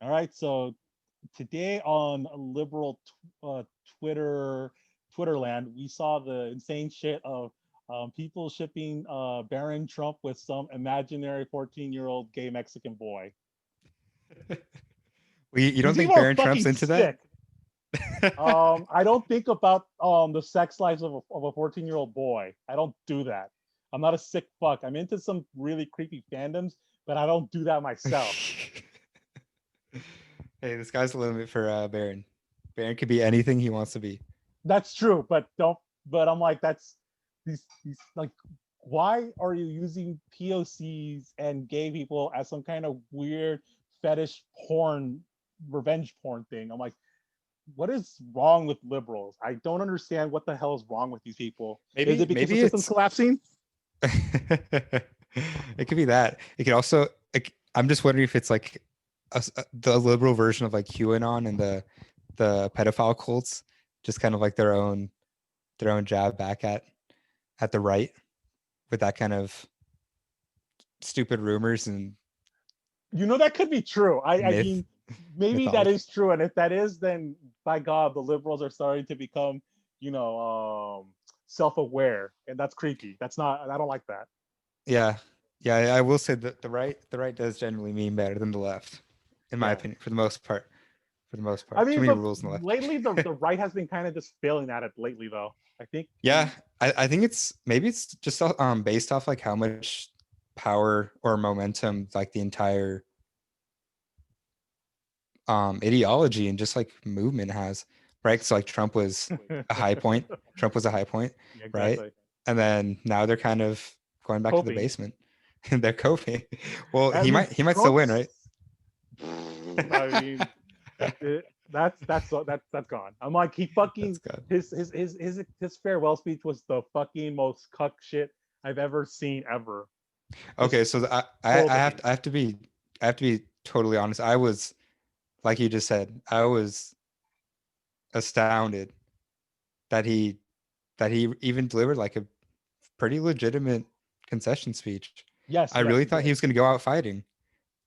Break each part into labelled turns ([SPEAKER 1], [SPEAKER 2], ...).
[SPEAKER 1] All right, so today on liberal Twitter Twitterland, we saw the insane shit of people shipping Barron Trump with some imaginary 14-year-old gay Mexican boy.
[SPEAKER 2] Well, you don't
[SPEAKER 1] These
[SPEAKER 2] think
[SPEAKER 1] people are
[SPEAKER 2] Barron Trump's
[SPEAKER 1] fucking
[SPEAKER 2] into that?
[SPEAKER 1] sick. I don't think about the sex lives of a 14-year-old boy. I don't do that. I'm not a sick fuck. I'm into some really creepy fandoms, but I don't do that myself.
[SPEAKER 2] Hey, the sky's the limit for Barron. Barron could be anything he wants to be.
[SPEAKER 1] That's true, but don't. But I'm like, that's these like, why are you using POCs and gay people as some kind of weird fetish porn, revenge porn thing? I'm like, what is wrong with liberals? I don't understand what the hell is wrong with these people. Is
[SPEAKER 2] Maybe
[SPEAKER 1] it because the
[SPEAKER 2] maybe
[SPEAKER 1] system's
[SPEAKER 2] it's
[SPEAKER 1] collapsing?
[SPEAKER 2] it could be that. It could also like, I'm just wondering if it's like the liberal version of like QAnon and the pedophile cults, just kind of like their own jab back at the right with that kind of stupid rumors and
[SPEAKER 1] That could be true. I
[SPEAKER 2] myth
[SPEAKER 1] mean, maybe that
[SPEAKER 2] mythology.
[SPEAKER 1] is true, and if that is, then by God, the liberals are starting to become, self-aware, and that's creepy. That's not. I don't like that.
[SPEAKER 2] Yeah, yeah. I will say that the right does generally mean better than the left, in my
[SPEAKER 1] Yeah.
[SPEAKER 2] opinion, for the most part. For the most
[SPEAKER 1] I
[SPEAKER 2] part, too
[SPEAKER 1] mean,
[SPEAKER 2] many
[SPEAKER 1] but
[SPEAKER 2] rules in the left.
[SPEAKER 1] lately the right has been kind of just failing at it lately, though. I think
[SPEAKER 2] Yeah, I think it's just based off like how much power or momentum like the entire ideology and just like movement has, right? So like Trump was a high point. Trump was a high point,
[SPEAKER 1] yeah,
[SPEAKER 2] right?
[SPEAKER 1] exactly.
[SPEAKER 2] And then now they're kind of going back to the
[SPEAKER 1] Coping.
[SPEAKER 2] basement and they're coping. Well,
[SPEAKER 1] I
[SPEAKER 2] he
[SPEAKER 1] mean,
[SPEAKER 2] might he might still win,
[SPEAKER 1] Trump's.
[SPEAKER 2] right?
[SPEAKER 1] I mean, that's gone. I'm like, he
[SPEAKER 2] That's
[SPEAKER 1] fucking
[SPEAKER 2] good.
[SPEAKER 1] his farewell speech was the fucking most cuck shit I've ever seen ever. Just
[SPEAKER 2] Okay, so
[SPEAKER 1] totally.
[SPEAKER 2] I have to be totally honest. I was, like you just said, I was astounded that he even delivered like a pretty legitimate concession speech.
[SPEAKER 1] Yes,
[SPEAKER 2] I
[SPEAKER 1] yes,
[SPEAKER 2] really
[SPEAKER 1] he
[SPEAKER 2] thought he
[SPEAKER 1] did.
[SPEAKER 2] was going to go out fighting.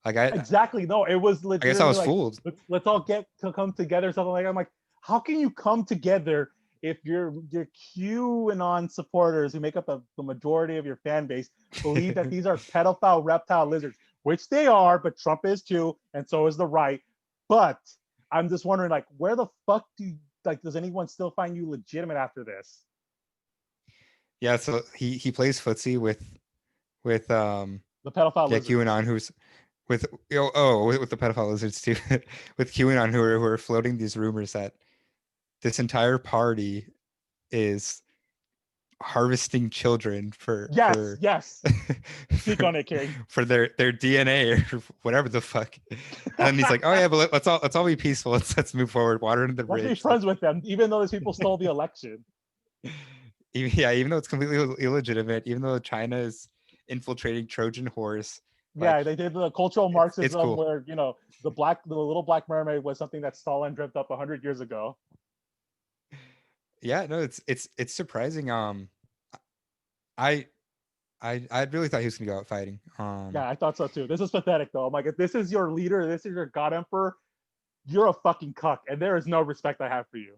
[SPEAKER 2] Like
[SPEAKER 1] Exactly. No, it was
[SPEAKER 2] I guess I
[SPEAKER 1] legitimately
[SPEAKER 2] was
[SPEAKER 1] like,
[SPEAKER 2] fooled.
[SPEAKER 1] let's all get to come together, something like that. I'm like, how can you come together if your QAnon supporters who make up the majority of your fan base believe that these are pedophile reptile lizards, which they are, but Trump is too, and so is the right. But I'm just wondering, like, where the fuck does anyone still find you legitimate after this?
[SPEAKER 2] Yeah, so he plays footsie with
[SPEAKER 1] The pedophile
[SPEAKER 2] yeah,
[SPEAKER 1] lizards.
[SPEAKER 2] QAnon, who's with with the pedophile lizards too, with QAnon, who are floating these rumors that this entire party is harvesting children
[SPEAKER 1] Yes, yes. Speak
[SPEAKER 2] for
[SPEAKER 1] on it, King.
[SPEAKER 2] for their DNA or whatever the fuck. And then he's like, "Oh yeah, but let's all be peaceful. Let's move forward. Water under the
[SPEAKER 1] Let's be
[SPEAKER 2] bridge."
[SPEAKER 1] friends
[SPEAKER 2] Like,
[SPEAKER 1] with them, even though these people stole the election.
[SPEAKER 2] even though it's completely illegitimate, even though China is infiltrating Trojan horse,
[SPEAKER 1] Yeah,
[SPEAKER 2] like
[SPEAKER 1] they did the cultural
[SPEAKER 2] it's
[SPEAKER 1] Marxism
[SPEAKER 2] cool.
[SPEAKER 1] where the little black mermaid was something that Stalin dreamt up 100 years ago.
[SPEAKER 2] Yeah, no, it's surprising. I I really thought he was gonna go out fighting.
[SPEAKER 1] Yeah, I thought so too. This is pathetic though. I'm like, if this is your leader, this is your god emperor, you're a fucking cuck, and there is no respect I have for you.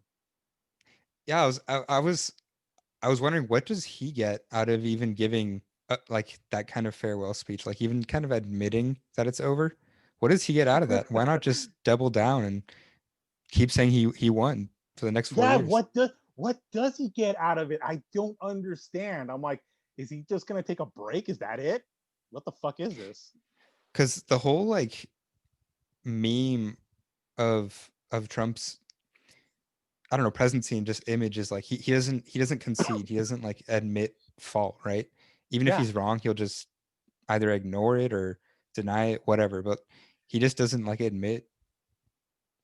[SPEAKER 2] Yeah, I was wondering what does he get out of even giving like that kind of farewell speech, like even kind of admitting that it's over. What does he get out of that? Why not just double down and keep saying he won for the next four
[SPEAKER 1] Yeah,
[SPEAKER 2] years?
[SPEAKER 1] what does he get out of it? I don't understand. I'm like, is he just gonna take a break? Is that it? What the fuck is this?
[SPEAKER 2] Because the whole like meme of Trump's, I don't know, presidency and just image is like he doesn't concede. He doesn't like admit fault, right? Even if
[SPEAKER 1] Yeah,
[SPEAKER 2] he's wrong, he'll just either ignore it or deny it, whatever. But he just doesn't like admit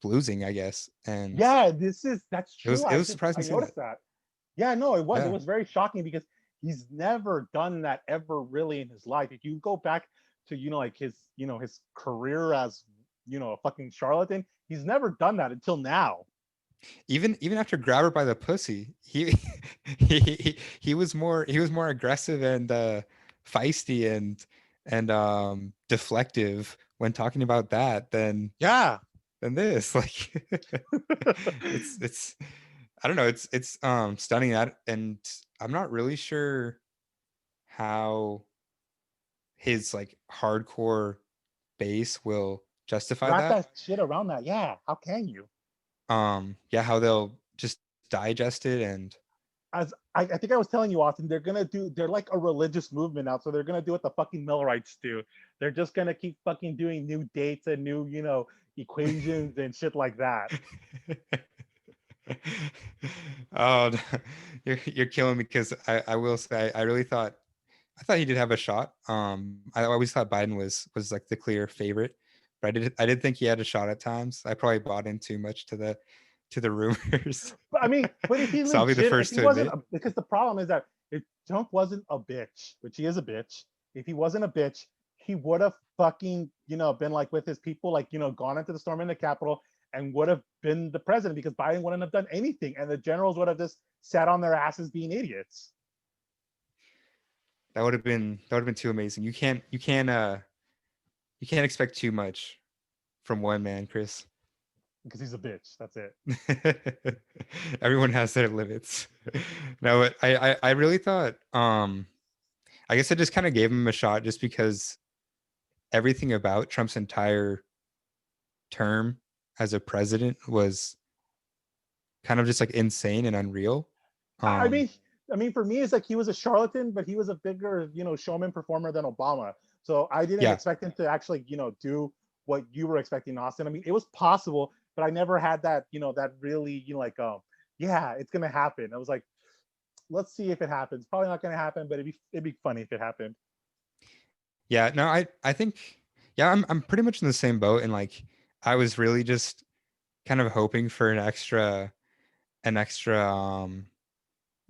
[SPEAKER 2] losing, I guess. And
[SPEAKER 1] yeah, that's
[SPEAKER 2] it was
[SPEAKER 1] true.
[SPEAKER 2] it
[SPEAKER 1] I
[SPEAKER 2] was
[SPEAKER 1] just
[SPEAKER 2] surprising
[SPEAKER 1] I
[SPEAKER 2] to see that.
[SPEAKER 1] noticed that. Yeah, no, it was. It
[SPEAKER 2] Yeah.
[SPEAKER 1] was very shocking because he's never done that ever really in his life. If you go back to, like his career as, a fucking charlatan, he's never done that until now.
[SPEAKER 2] Even after grab her by the pussy, he was more aggressive and feisty and deflective when talking about that than
[SPEAKER 1] Yeah.
[SPEAKER 2] than this. Like, it's I don't know. It's stunning that, and I'm not really sure how his like hardcore base will justify
[SPEAKER 1] Wrap
[SPEAKER 2] that.
[SPEAKER 1] that shit around that. Yeah, how can you?
[SPEAKER 2] Yeah, how they'll just digest it and
[SPEAKER 1] As I think I was telling you, Austin, they're like a religious movement now, so they're gonna do what the fucking Millerites do. They're just gonna keep fucking doing new dates and new, equations and shit like that.
[SPEAKER 2] oh, you're killing me because I will say I really thought I thought he did have a shot. I always thought Biden was like the clear favorite, but I did think he had a shot at times. I probably bought in too much to the rumors.
[SPEAKER 1] But I mean, but if he
[SPEAKER 2] So I'll be the
[SPEAKER 1] legit, if
[SPEAKER 2] first
[SPEAKER 1] he
[SPEAKER 2] to
[SPEAKER 1] wasn't,
[SPEAKER 2] admit.
[SPEAKER 1] because the problem is that if Trump wasn't a bitch, which he is a bitch, if he wasn't a bitch, he would have fucking, been like with his people, like, gone into the storm in the Capitol and would have been the president because Biden wouldn't have done anything. And the generals would have just sat on their asses being idiots
[SPEAKER 2] That would have been too amazing. You can't expect too much from one man, Chris.
[SPEAKER 1] because he's a bitch. That's it.
[SPEAKER 2] Everyone has their limits. No, but I really thought I guess I just kind of gave him a shot just because everything about Trump's entire term as a president was kind of just like insane and unreal.
[SPEAKER 1] I
[SPEAKER 2] Um
[SPEAKER 1] mean, I mean, for me, it's like he was a charlatan, but he was a bigger, showman performer than Obama. So I didn't
[SPEAKER 2] yeah.
[SPEAKER 1] expect him to actually, do what you were expecting, Austin. I mean, it was possible, but I never had that, that really, like, yeah, it's gonna happen. I was like, let's see if it happens. Probably not gonna happen, but it'd be funny if it happened.
[SPEAKER 2] Yeah, no, I think yeah, I'm pretty much in the same boat and like I was really just kind of hoping for an extra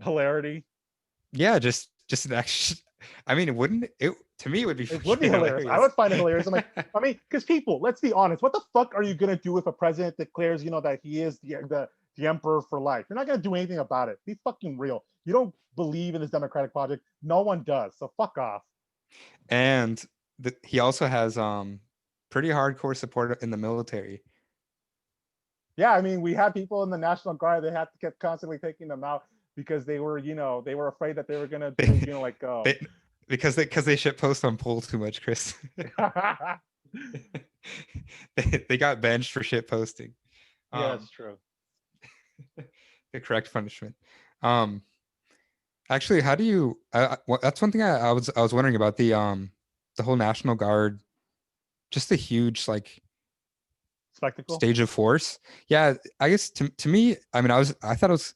[SPEAKER 1] Hilarity.
[SPEAKER 2] yeah, just an extra I mean, it wouldn't it to me it would be
[SPEAKER 1] It would be
[SPEAKER 2] fucking
[SPEAKER 1] hilarious. I
[SPEAKER 2] hilarious.
[SPEAKER 1] would find it hilarious. I'm like, I mean, because people, let's be honest, what the fuck are you gonna do if a president declares, that he is the emperor for life? You're not gonna do anything about it. Be fucking real. You don't believe in this democratic project. No one does. So fuck off.
[SPEAKER 2] And he also has pretty hardcore support in the military.
[SPEAKER 1] Yeah, I mean, we had people in the National Guard. They had to keep constantly taking them out because they were afraid that they were gonna do,
[SPEAKER 2] They,
[SPEAKER 1] like,
[SPEAKER 2] they because they shit post on poll too much, Chris.
[SPEAKER 1] yeah,
[SPEAKER 2] They got benched for shit posting.
[SPEAKER 1] it's
[SPEAKER 2] Um,
[SPEAKER 1] true.
[SPEAKER 2] the correct punishment. Um, actually, how do you? That's one thing I was wondering about the whole National Guard, just the huge like
[SPEAKER 1] Spectacle.
[SPEAKER 2] stage of force. Yeah, I guess to me, I mean, I thought it was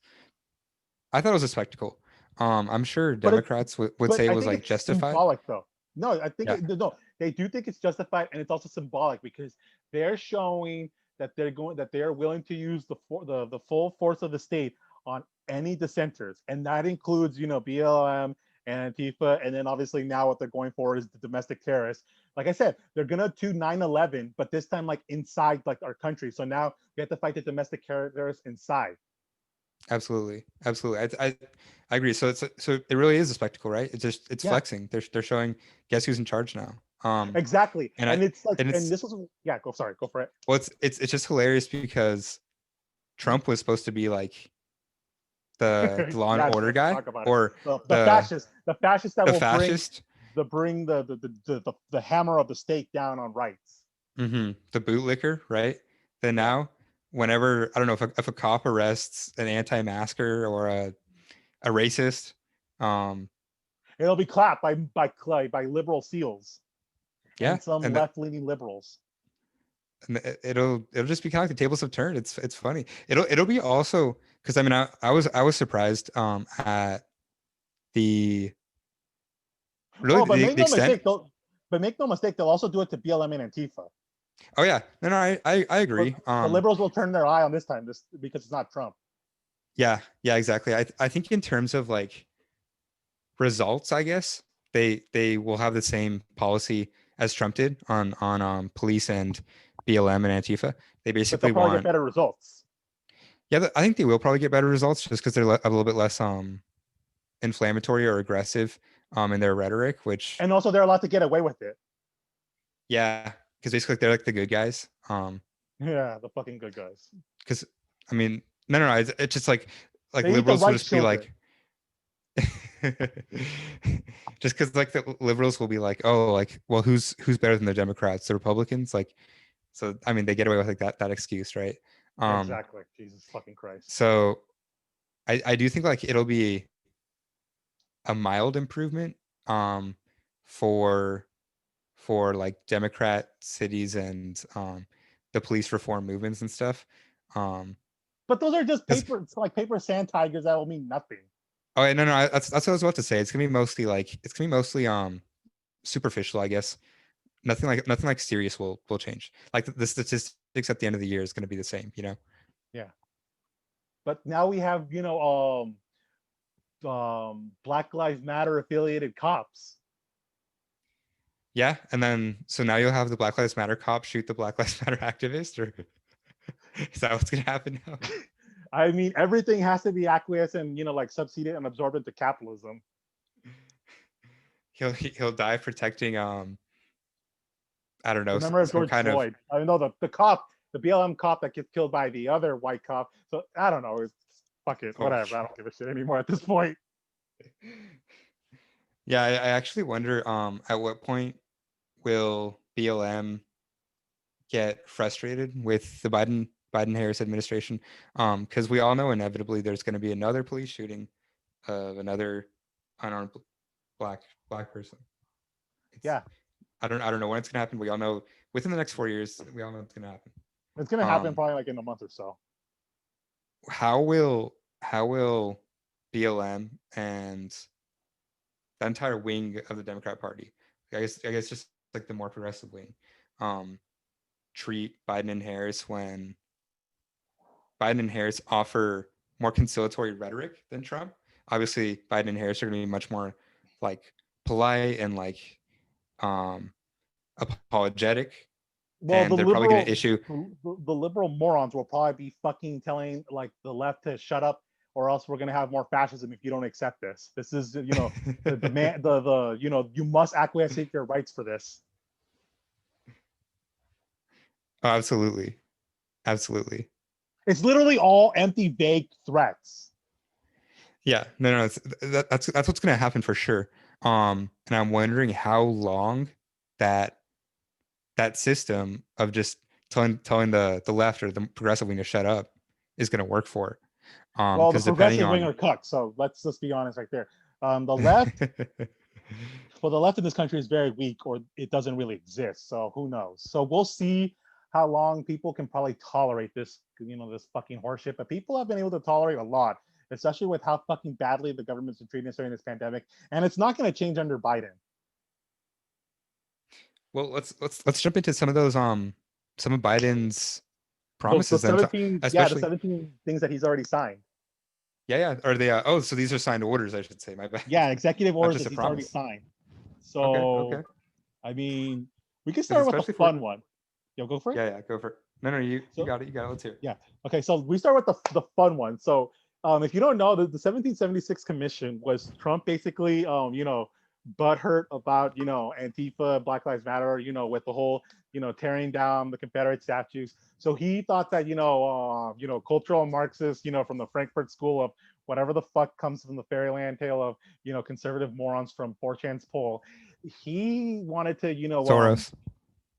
[SPEAKER 2] a spectacle. I'm sure
[SPEAKER 1] But it
[SPEAKER 2] Democrats would
[SPEAKER 1] but
[SPEAKER 2] say it
[SPEAKER 1] I
[SPEAKER 2] was
[SPEAKER 1] think
[SPEAKER 2] like
[SPEAKER 1] it's
[SPEAKER 2] justified.
[SPEAKER 1] symbolic though. No, I think
[SPEAKER 2] Yeah.
[SPEAKER 1] no, they do think it's justified, and it's also symbolic because they're showing that they are willing to use the full force of the state on any dissenters, and that includes BLM and Antifa, and then obviously now what they're going for is the domestic terrorists. Like I said, they're gonna do 9/11, but this time like inside like our country. So now we have to fight the domestic terrorists inside.
[SPEAKER 2] Absolutely, absolutely. I agree. So it really is a spectacle, right? It's
[SPEAKER 1] Yeah,
[SPEAKER 2] flexing. They're showing guess who's in charge now.
[SPEAKER 1] exactly.
[SPEAKER 2] And I
[SPEAKER 1] And it's like,
[SPEAKER 2] and
[SPEAKER 1] and
[SPEAKER 2] it's
[SPEAKER 1] this was yeah. Go sorry, go for it.
[SPEAKER 2] well, it's just hilarious because Trump was supposed to be like the law and
[SPEAKER 1] Yeah,
[SPEAKER 2] order
[SPEAKER 1] let's
[SPEAKER 2] guy
[SPEAKER 1] talk about it.
[SPEAKER 2] or
[SPEAKER 1] The
[SPEAKER 2] the
[SPEAKER 1] fascist that
[SPEAKER 2] the
[SPEAKER 1] will bring
[SPEAKER 2] fascist,
[SPEAKER 1] the hammer of the state down on rights.
[SPEAKER 2] the bootlicker, right? Then
[SPEAKER 1] Yeah,
[SPEAKER 2] now, whenever I don't know if a cop arrests an anti-masker or a racist, um,
[SPEAKER 1] it'll be clapped by liberal seals
[SPEAKER 2] yeah,
[SPEAKER 1] and some
[SPEAKER 2] and
[SPEAKER 1] left leaning liberals.
[SPEAKER 2] it'll just be kind of like the tables have turned. It's funny. It'll be also because I mean I was surprised at the really
[SPEAKER 1] Oh, but
[SPEAKER 2] the,
[SPEAKER 1] make
[SPEAKER 2] the
[SPEAKER 1] no
[SPEAKER 2] extent.
[SPEAKER 1] mistake, they'll also do it to BLM and Antifa.
[SPEAKER 2] Oh yeah, no, I
[SPEAKER 1] But
[SPEAKER 2] agree.
[SPEAKER 1] the liberals will turn their eye on this time, this because it's not Trump.
[SPEAKER 2] Yeah, exactly. I think in terms of like results, I guess they will have the same policy as Trump did on police and BLM and Antifa. They
[SPEAKER 1] But they'll
[SPEAKER 2] basically
[SPEAKER 1] probably get
[SPEAKER 2] want
[SPEAKER 1] better results.
[SPEAKER 2] yeah, I think they will probably get better results just because they're a little bit less inflammatory or aggressive in their rhetoric, which
[SPEAKER 1] And also they're allowed to get away with it.
[SPEAKER 2] yeah, because basically they're like the good guys.
[SPEAKER 1] Yeah, the fucking good guys.
[SPEAKER 2] Because I mean, no, it's just like
[SPEAKER 1] They eat the
[SPEAKER 2] liberals will
[SPEAKER 1] right
[SPEAKER 2] just be
[SPEAKER 1] children.
[SPEAKER 2] like, just because like the liberals will be like, oh, like, well, who's better than the Democrats, the Republicans, like, so I mean, they get away with like that excuse, right? Um,
[SPEAKER 1] Exactly. Jesus fucking Christ.
[SPEAKER 2] so I do think like it'll be a mild improvement, for like Democrat cities and the police reform movements and stuff. Um,
[SPEAKER 1] But those are just
[SPEAKER 2] 'Cause
[SPEAKER 1] paper. It's like paper sand tigers that will mean nothing.
[SPEAKER 2] oh no, that's what I was about to say. It's gonna be mostly superficial, I guess. Nothing like serious will change. Like the statistics at the end of the year is gonna be the same, you know.
[SPEAKER 1] Yeah. But now we have Black Lives Matter affiliated cops.
[SPEAKER 2] Yeah, and then so now you'll have the Black Lives Matter cop shoot the Black Lives Matter activist, or is that what's gonna happen now?
[SPEAKER 1] I mean, everything has to be acquiesced and like subsided and absorbed into capitalism.
[SPEAKER 2] He'll die protecting I don't know,
[SPEAKER 1] The memory of
[SPEAKER 2] some
[SPEAKER 1] George
[SPEAKER 2] kind of
[SPEAKER 1] Floyd. I know the cop, the BLM cop that gets killed by the other white cop. So I don't know. It's, fuck it,
[SPEAKER 2] oh
[SPEAKER 1] whatever. I don't give a shit anymore at this point.
[SPEAKER 2] yeah, I actually wonder at what point will BLM get frustrated with the Biden Harris administration, because we all know inevitably there's going to be another police shooting of another unarmed black person. It's
[SPEAKER 1] Yeah,
[SPEAKER 2] I don't know when it's going to happen. We all know within the next 4 years. We all know it's going to happen.
[SPEAKER 1] it's gonna happen
[SPEAKER 2] Um,
[SPEAKER 1] probably like in a month or so.
[SPEAKER 2] how will BLM and the entire wing of the Democrat Party, I guess just like the more progressive wing, um, treat Biden and Harris when Biden and Harris offer more conciliatory rhetoric than Trump? Obviously, Biden and Harris are going to be much more like polite and like um, apologetic,
[SPEAKER 1] Well,
[SPEAKER 2] and they're probably going to issue.
[SPEAKER 1] the liberal morons will probably be fucking telling like the left to shut up, or else we're gonna have more fascism if you don't accept this. This is the demand, the you must acquiesce to your rights for this.
[SPEAKER 2] Oh, absolutely, absolutely.
[SPEAKER 1] It's literally all empty, vague threats.
[SPEAKER 2] Yeah, no, that's what's going to happen for sure. And I'm wondering how long that system of just telling the left or the progressive wing to shut up is going to work for.
[SPEAKER 1] Well, the
[SPEAKER 2] Because depending
[SPEAKER 1] progressive wing
[SPEAKER 2] on
[SPEAKER 1] are cucked, so let's just be honest right there. The left, well, the left in this country is very weak, or it doesn't really exist. So who knows? So we'll see how long people can probably tolerate this, this fucking horseshit. But people have been able to tolerate a lot, especially with how fucking badly the government's been treating us during this pandemic, and it's not going to change under Biden.
[SPEAKER 2] well, let's jump into some of those some of Biden's
[SPEAKER 1] The
[SPEAKER 2] promises then,
[SPEAKER 1] 17, yeah, the
[SPEAKER 2] especially
[SPEAKER 1] 17 things that he's already signed.
[SPEAKER 2] yeah, or they oh, so these are signed orders, I should say, my bad.
[SPEAKER 1] Yeah, executive
[SPEAKER 2] Not
[SPEAKER 1] orders
[SPEAKER 2] just
[SPEAKER 1] that
[SPEAKER 2] a
[SPEAKER 1] he's already
[SPEAKER 2] promise.
[SPEAKER 1] signed.
[SPEAKER 2] Okay,
[SPEAKER 1] So,
[SPEAKER 2] okay.
[SPEAKER 1] I mean, we can
[SPEAKER 2] Because
[SPEAKER 1] start with the
[SPEAKER 2] especially for
[SPEAKER 1] fun one. Yo, go for it.
[SPEAKER 2] yeah, go for it. No, you
[SPEAKER 1] So,
[SPEAKER 2] got it, let's hear it.
[SPEAKER 1] yeah. Okay, so we start with the fun one. So, if you don't know, the 1776 Commission was Trump basically, butthurt about, Antifa, Black Lives Matter, with the whole, tearing down the Confederate statues. So he thought that, cultural Marxists, from the Frankfurt School of whatever the fuck comes from the fairyland tale of, conservative morons from 4chan's poll. He wanted to,
[SPEAKER 2] Soros.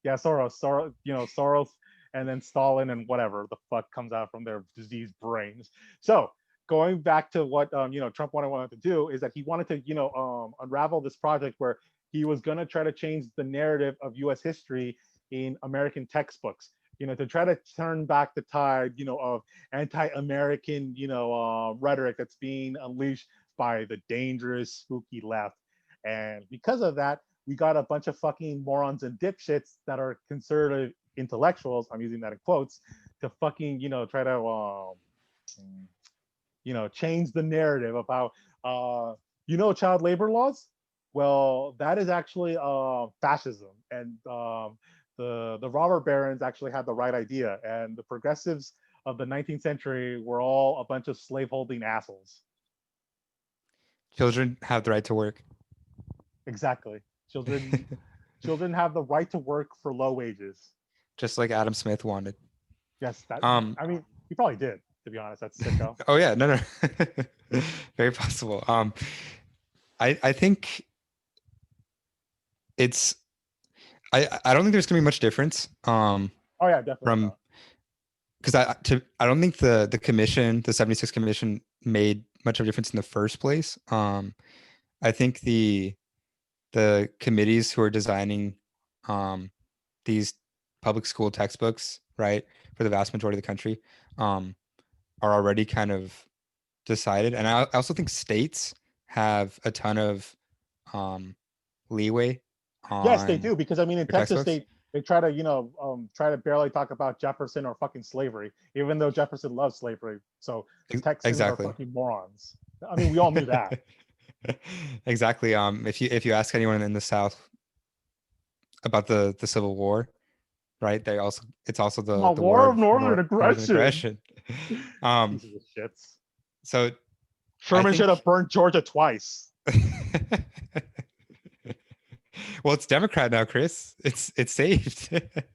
[SPEAKER 1] yeah, Soros, and then Stalin and whatever the fuck comes out from their diseased brains. So going back to what Trump wanted to do is that he wanted to unravel this project where he was going to try to change the narrative of U.S. history in American textbooks. To try to turn back the tide, of anti-American, rhetoric that's being unleashed by the dangerous, spooky left. And because of that, we got a bunch of fucking morons and dipshits that are conservative intellectuals, I'm using that in quotes, to fucking, try to, change the narrative about, child labor laws. Well, that is actually fascism, and the robber barons actually had the right idea, and the progressives of the 19th century were all a bunch of slaveholding assholes.
[SPEAKER 2] Children have the right to work.
[SPEAKER 1] Exactly. Children have the right to work for low wages.
[SPEAKER 2] Just like Adam Smith wanted.
[SPEAKER 1] Yes, that.
[SPEAKER 2] Um,
[SPEAKER 1] I mean, he probably did. To be honest, that's sicko.
[SPEAKER 2] oh yeah, no. Very possible. I think it's I don't think there's gonna be much difference.
[SPEAKER 1] Oh yeah, definitely
[SPEAKER 2] From
[SPEAKER 1] not.
[SPEAKER 2] because I don't think the commission, the 76 commission, made much of a difference in the first place. I think the committees who are designing um these public school textbooks, right, for the vast majority of the country, um, are already kind of decided. And I also think states have a ton of um, leeway
[SPEAKER 1] Yes, they
[SPEAKER 2] on
[SPEAKER 1] do because I mean, in
[SPEAKER 2] their
[SPEAKER 1] Texas,
[SPEAKER 2] textbooks.
[SPEAKER 1] they try to try to barely talk about Jefferson or fucking slavery, even though Jefferson loves slavery. So the Texans are
[SPEAKER 2] Exactly.
[SPEAKER 1] fucking morons. I mean, we all knew that.
[SPEAKER 2] Exactly. If you ask anyone in the South about the Civil War, right? It's also
[SPEAKER 1] My
[SPEAKER 2] the War
[SPEAKER 1] war of
[SPEAKER 2] of
[SPEAKER 1] northern
[SPEAKER 2] Northern
[SPEAKER 1] aggression.
[SPEAKER 2] Aggression. Um,
[SPEAKER 1] Pieces of shits.
[SPEAKER 2] so I
[SPEAKER 1] Sherman should
[SPEAKER 2] think
[SPEAKER 1] have burned Georgia twice.
[SPEAKER 2] well, it's Democrat now, Chris. It's saved.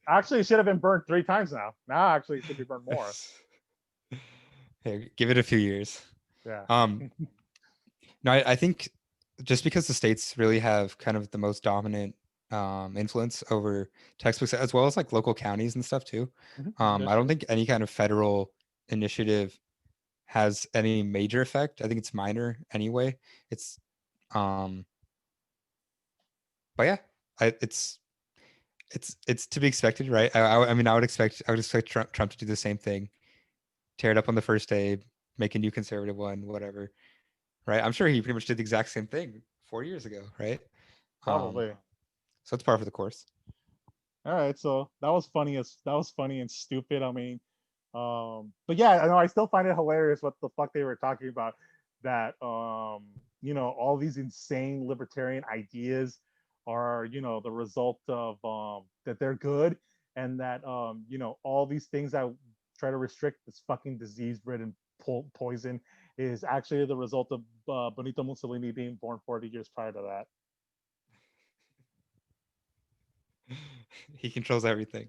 [SPEAKER 1] Actually, it should have been burned 3 times now. Now, actually, it should be burned more.
[SPEAKER 2] Hey, give it a few years.
[SPEAKER 1] Yeah.
[SPEAKER 2] Um, no, I think just because the states really have kind of the most dominant influence over textbooks, as well as like local counties and stuff too.
[SPEAKER 1] That's
[SPEAKER 2] I don't
[SPEAKER 1] true.
[SPEAKER 2] think any kind of federal initiative has any major effect. I think it's minor anyway. It's um, but yeah, it's to be expected, right? I mean, I would expect Trump to do the same thing, tear it up on the first day, make a new conservative one, whatever, right? I'm sure he pretty much did the exact same thing 4 years ago, right? Um,
[SPEAKER 1] Probably.
[SPEAKER 2] so it's par for the course.
[SPEAKER 1] All right. So that was funny and stupid. I mean, but yeah, I know I still find it hilarious what the fuck they were talking about. That all these insane libertarian ideas are, the result of that they're good, and that all these things that try to restrict this fucking disease-ridden poison is actually the result of Benito Mussolini being born 40 years prior to that.
[SPEAKER 2] He controls everything.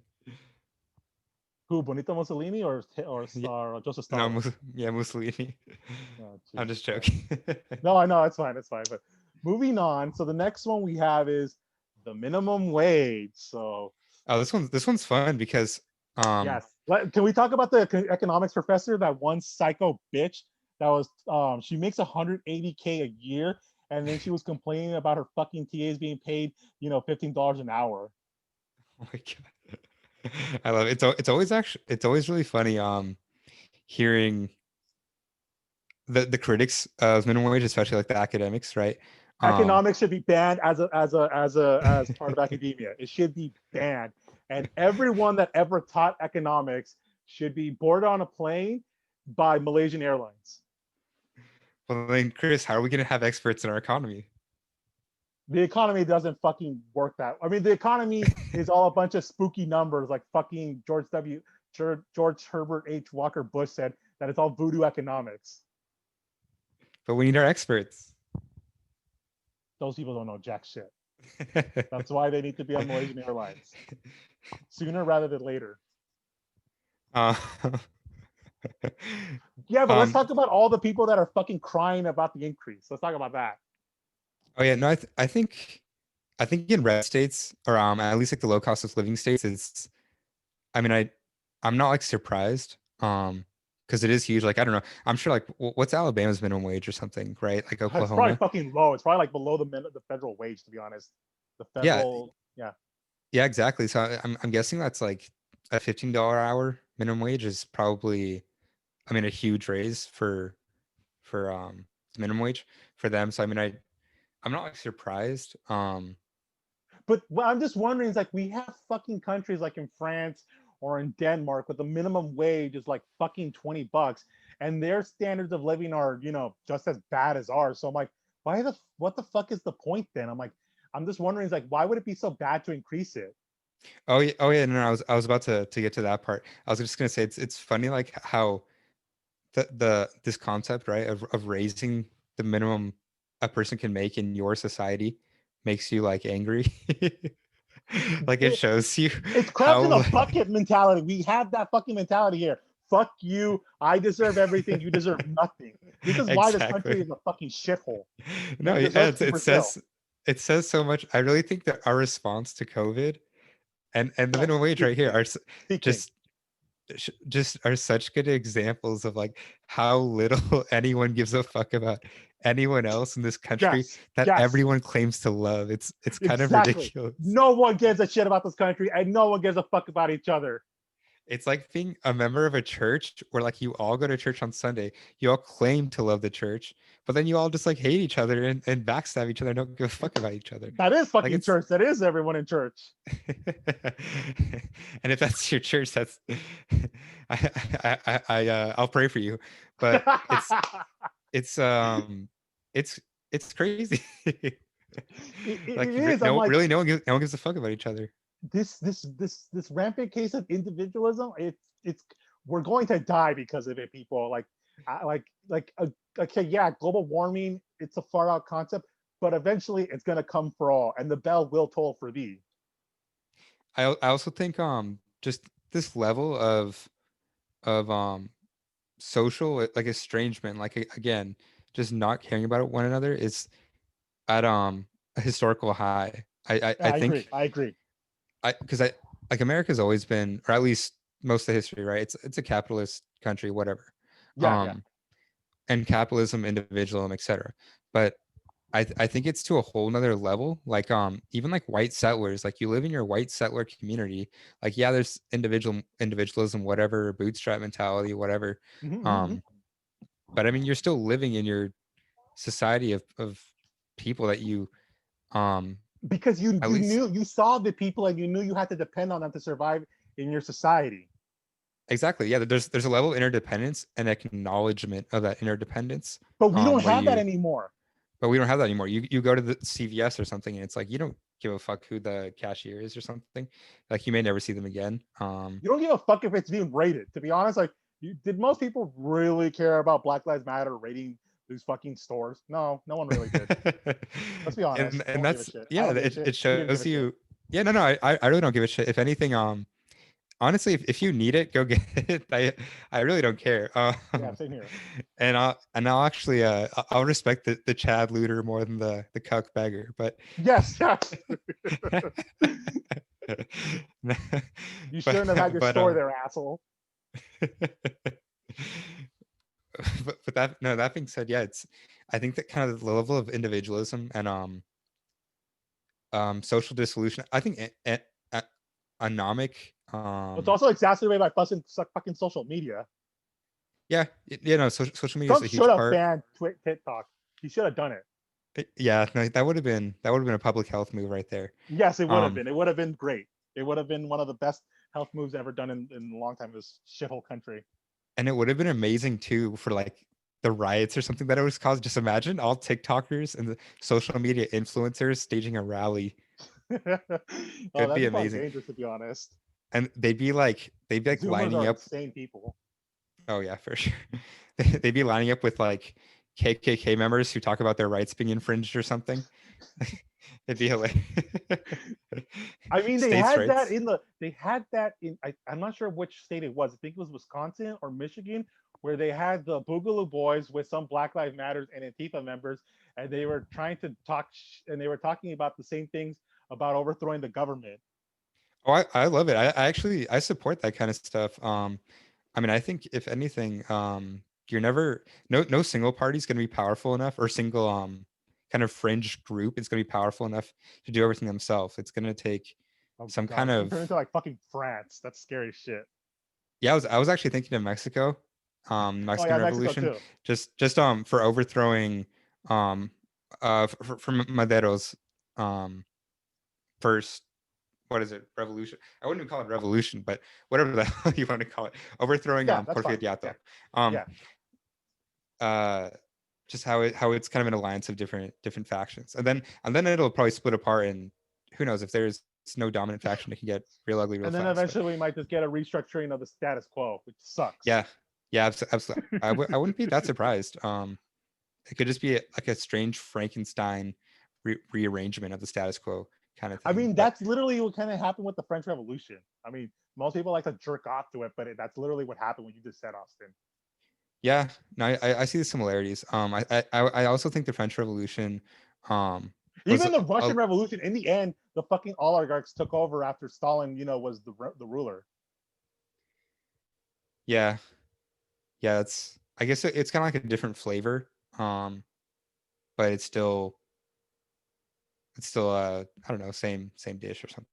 [SPEAKER 1] Who, Benito Mussolini
[SPEAKER 2] Yeah,
[SPEAKER 1] or Joseph
[SPEAKER 2] no,
[SPEAKER 1] Stalin?
[SPEAKER 2] yeah, Mussolini.
[SPEAKER 1] Oh,
[SPEAKER 2] I'm
[SPEAKER 1] Jesus
[SPEAKER 2] just
[SPEAKER 1] Christ.
[SPEAKER 2] joking.
[SPEAKER 1] No, I know it's fine, it's fine. But moving on. So the next one we have is the minimum wage. So
[SPEAKER 2] Oh, this one's fun because um
[SPEAKER 1] yes, can we talk about the economics professor, that one psycho bitch that was she makes 180K a year, and then she was complaining about her fucking TAs being paid $15 an hour.
[SPEAKER 2] oh my god. I love it. It's always really funny hearing the critics of minimum wage, especially like the academics, right? Um
[SPEAKER 1] Economics should be banned as part of academia. It should be banned, and everyone that ever taught economics should be boarded on a plane by Malaysian Airlines.
[SPEAKER 2] well then Chris, how are we gonna have experts in our economy?
[SPEAKER 1] The economy doesn't fucking work that. I mean, the economy is all a bunch of spooky numbers, like fucking George Herbert H. Walker Bush said that it's all voodoo economics.
[SPEAKER 2] But we need our experts.
[SPEAKER 1] Those people don't know jack shit. That's why they need to be on Malaysian Airlines sooner rather than later.
[SPEAKER 2] uh,
[SPEAKER 1] Yeah, but let's
[SPEAKER 2] um
[SPEAKER 1] talk about all the people that are fucking crying about the increase. Let's talk about that.
[SPEAKER 2] oh yeah, no, I think in red states, or at least like the low cost of living states, it's I mean I'm not like surprised because it is huge. Like I don't know, I'm sure like what's Alabama's minimum wage or something, right? Like
[SPEAKER 1] It's probably
[SPEAKER 2] Oklahoma.
[SPEAKER 1] fucking low. It's probably like below the federal wage, to be honest. The
[SPEAKER 2] Yeah,
[SPEAKER 1] federal, yeah.
[SPEAKER 2] yeah, exactly. So I'm guessing that's like a $15 hour minimum wage is probably, I mean, a huge raise for minimum wage for them. So I mean I'm not like surprised.
[SPEAKER 1] But what I'm just wondering is, like, we have fucking countries like in France or in Denmark with the minimum wage is like fucking $20, and their standards of living are just as bad as ours. So I'm like, what the fuck is the point then? I'm just wondering, is like, why would it be so bad to increase it?
[SPEAKER 2] Oh yeah, no, I was about to get to that part. I was just gonna say it's funny like how the this concept, right, of raising the minimum a person can make in your society makes you like angry. Like it shows you
[SPEAKER 1] It's crabs in a
[SPEAKER 2] how
[SPEAKER 1] bucket mentality. We have that fucking mentality here. Fuck you. I deserve everything. You deserve nothing. This is why this country
[SPEAKER 2] exactly.
[SPEAKER 1] is a fucking shithole.
[SPEAKER 2] No,
[SPEAKER 1] We
[SPEAKER 2] yeah,
[SPEAKER 1] deserve to Brazil.
[SPEAKER 2] it says so much. I really think that our response to COVID and the
[SPEAKER 1] Yes,
[SPEAKER 2] minimum wage right here
[SPEAKER 1] speaking,
[SPEAKER 2] are
[SPEAKER 1] speaking.
[SPEAKER 2] just just are such good examples of like how little anyone gives a fuck about anyone else in this country
[SPEAKER 1] Yes,
[SPEAKER 2] that
[SPEAKER 1] yes,
[SPEAKER 2] everyone claims to love. It's kind of
[SPEAKER 1] exactly.
[SPEAKER 2] ridiculous.
[SPEAKER 1] No one gives a shit about this country, and no one gives a fuck about each other.
[SPEAKER 2] It's like being a member of a church where like you all go to church on Sunday, you all claim to love the church, but then you all just like hate each other and backstab each other and don't give a fuck about each other.
[SPEAKER 1] That is
[SPEAKER 2] Like
[SPEAKER 1] fucking
[SPEAKER 2] it's
[SPEAKER 1] church. That is everyone in church.
[SPEAKER 2] and if that's your church, that's I'll pray for you. But it's it's it's crazy.
[SPEAKER 1] It
[SPEAKER 2] Like
[SPEAKER 1] is. I'm
[SPEAKER 2] no,
[SPEAKER 1] like,
[SPEAKER 2] really, no one gives a fuck about each other.
[SPEAKER 1] this rampant case of individualism. It's we're going to die because of it, people. Okay, yeah, global warming. It's a far out concept, but eventually it's gonna come for all, and the bell will toll for thee.
[SPEAKER 2] I also think just this level of social like estrangement, like again, just not caring about one another is at a historical high. I
[SPEAKER 1] I agree.
[SPEAKER 2] think
[SPEAKER 1] I agree.
[SPEAKER 2] I because I like America's always been, or at least most of history, right? It's a capitalist country, whatever.
[SPEAKER 1] Yeah, yeah.
[SPEAKER 2] Um, and capitalism, individualism, etc. But I think it's to a whole nother level. Like even like white settlers, like you live in your white settler community. Like yeah, there's individualism, whatever, bootstrap mentality, whatever.
[SPEAKER 1] Mm-hmm.
[SPEAKER 2] Um, but I mean, you're still living in your society of people that you um
[SPEAKER 1] Because
[SPEAKER 2] at
[SPEAKER 1] you
[SPEAKER 2] least
[SPEAKER 1] knew you saw the people and you knew you had to depend on them to survive in your society.
[SPEAKER 2] exactly, yeah, there's a level of interdependence and acknowledgement of that interdependence,
[SPEAKER 1] But we don't
[SPEAKER 2] where
[SPEAKER 1] have that
[SPEAKER 2] you
[SPEAKER 1] anymore.
[SPEAKER 2] but we don't have that anymore. You go to the CVS or something and it's like you don't give a fuck who the cashier is or something. Like you may never see them again.
[SPEAKER 1] You don't give a fuck if it's being rated. To be honest, like, did most people really care about Black Lives Matter rating these fucking stores? No, no one really did. Let's be honest. No
[SPEAKER 2] and
[SPEAKER 1] one gave a
[SPEAKER 2] that's
[SPEAKER 1] shit. I
[SPEAKER 2] yeah,
[SPEAKER 1] don't give a shit.
[SPEAKER 2] it
[SPEAKER 1] We didn't give
[SPEAKER 2] shows
[SPEAKER 1] a shit.
[SPEAKER 2] you. Yeah, no, I really don't give a shit. If anything, honestly, if you need it, go get it. I really don't care.
[SPEAKER 1] Yeah, same here.
[SPEAKER 2] And I'll actually I'll respect the Chad looter more than the cuck beggar. But
[SPEAKER 1] Yes, yes. You shouldn't have had your
[SPEAKER 2] but
[SPEAKER 1] store there, asshole.
[SPEAKER 2] but that no, that being said, yeah, it's I think that kind of the level of individualism and social dissolution. I think anomic
[SPEAKER 1] It's also exacerbated by fucking social media.
[SPEAKER 2] yeah, you know, social media is
[SPEAKER 1] Trump
[SPEAKER 2] a
[SPEAKER 1] should
[SPEAKER 2] huge
[SPEAKER 1] have
[SPEAKER 2] part.
[SPEAKER 1] banned TikTok. He should have done it.
[SPEAKER 2] Yeah, no, that would have been a public health move right there.
[SPEAKER 1] Yes, it would have
[SPEAKER 2] Um,
[SPEAKER 1] been. It would have been great. It would have been one of the best health moves ever done in a long time in this shithole country.
[SPEAKER 2] and it would have been amazing too for like the riots or something that it was caused. Just imagine all TikTokers and the social media influencers staging a rally. It
[SPEAKER 1] Oh,
[SPEAKER 2] would
[SPEAKER 1] that'd
[SPEAKER 2] be
[SPEAKER 1] be probably
[SPEAKER 2] amazing.
[SPEAKER 1] dangerous to be honest.
[SPEAKER 2] And they'd be like
[SPEAKER 1] Zoomers
[SPEAKER 2] lining
[SPEAKER 1] are
[SPEAKER 2] up.
[SPEAKER 1] insane people.
[SPEAKER 2] Oh yeah, for sure. They'd be lining up with like KKK members who talk about their rights being infringed or something. It'd be hilarious.
[SPEAKER 1] I mean,
[SPEAKER 2] States' rights.
[SPEAKER 1] they had that in I'm not sure which state it was. I think it was Wisconsin or Michigan, where they had the Boogaloo Boys with some Black Lives Matters and Antifa members, and they were trying to talk and they were talking about the same things about overthrowing the government.
[SPEAKER 2] Oh, I love it. I actually I support that kind of stuff. I mean, I think if anything, you're never no single party is going to be powerful enough, or single kind of fringe group is going to be powerful enough to do everything themselves. It's going to take
[SPEAKER 1] Oh
[SPEAKER 2] some
[SPEAKER 1] god,
[SPEAKER 2] kind
[SPEAKER 1] it's gonna
[SPEAKER 2] of
[SPEAKER 1] turn into like fucking France. That's scary shit.
[SPEAKER 2] yeah. I was actually thinking of Mexico,
[SPEAKER 1] Oh
[SPEAKER 2] Mexican
[SPEAKER 1] yeah, Mexico
[SPEAKER 2] Revolution,
[SPEAKER 1] too.
[SPEAKER 2] just for overthrowing um for Madero's um first, what is it, revolution. I wouldn't even call it revolution, but whatever the hell you want to call it, overthrowing
[SPEAKER 1] Yeah, that's fine. Yeah,
[SPEAKER 2] Porfiriato. Um
[SPEAKER 1] yeah.
[SPEAKER 2] uh just how it's kind of an alliance of different factions, and then it'll probably split apart, and who knows if there's no dominant faction, it can get real ugly real
[SPEAKER 1] And then
[SPEAKER 2] fast. But
[SPEAKER 1] eventually we might just get a restructuring of the status quo, which sucks.
[SPEAKER 2] yeah, yeah, absolutely. I wouldn't be that surprised. It could just be like a strange Frankenstein rearrangement of the status quo, kind of
[SPEAKER 1] I
[SPEAKER 2] thing.
[SPEAKER 1] mean,
[SPEAKER 2] But
[SPEAKER 1] that's literally what kind of happened with the French Revolution. I mean, most people like to jerk off to it, but that's literally what happened when you just said, Austin.
[SPEAKER 2] yeah, no, I see the similarities. I also think the French Revolution um was
[SPEAKER 1] Even the Russian Revolution, in the end, the fucking oligarchs took over after Stalin, was the ruler.
[SPEAKER 2] yeah, yeah, it's I guess it's kind of like a different flavor. Um, but it's still I don't know, same dish or something,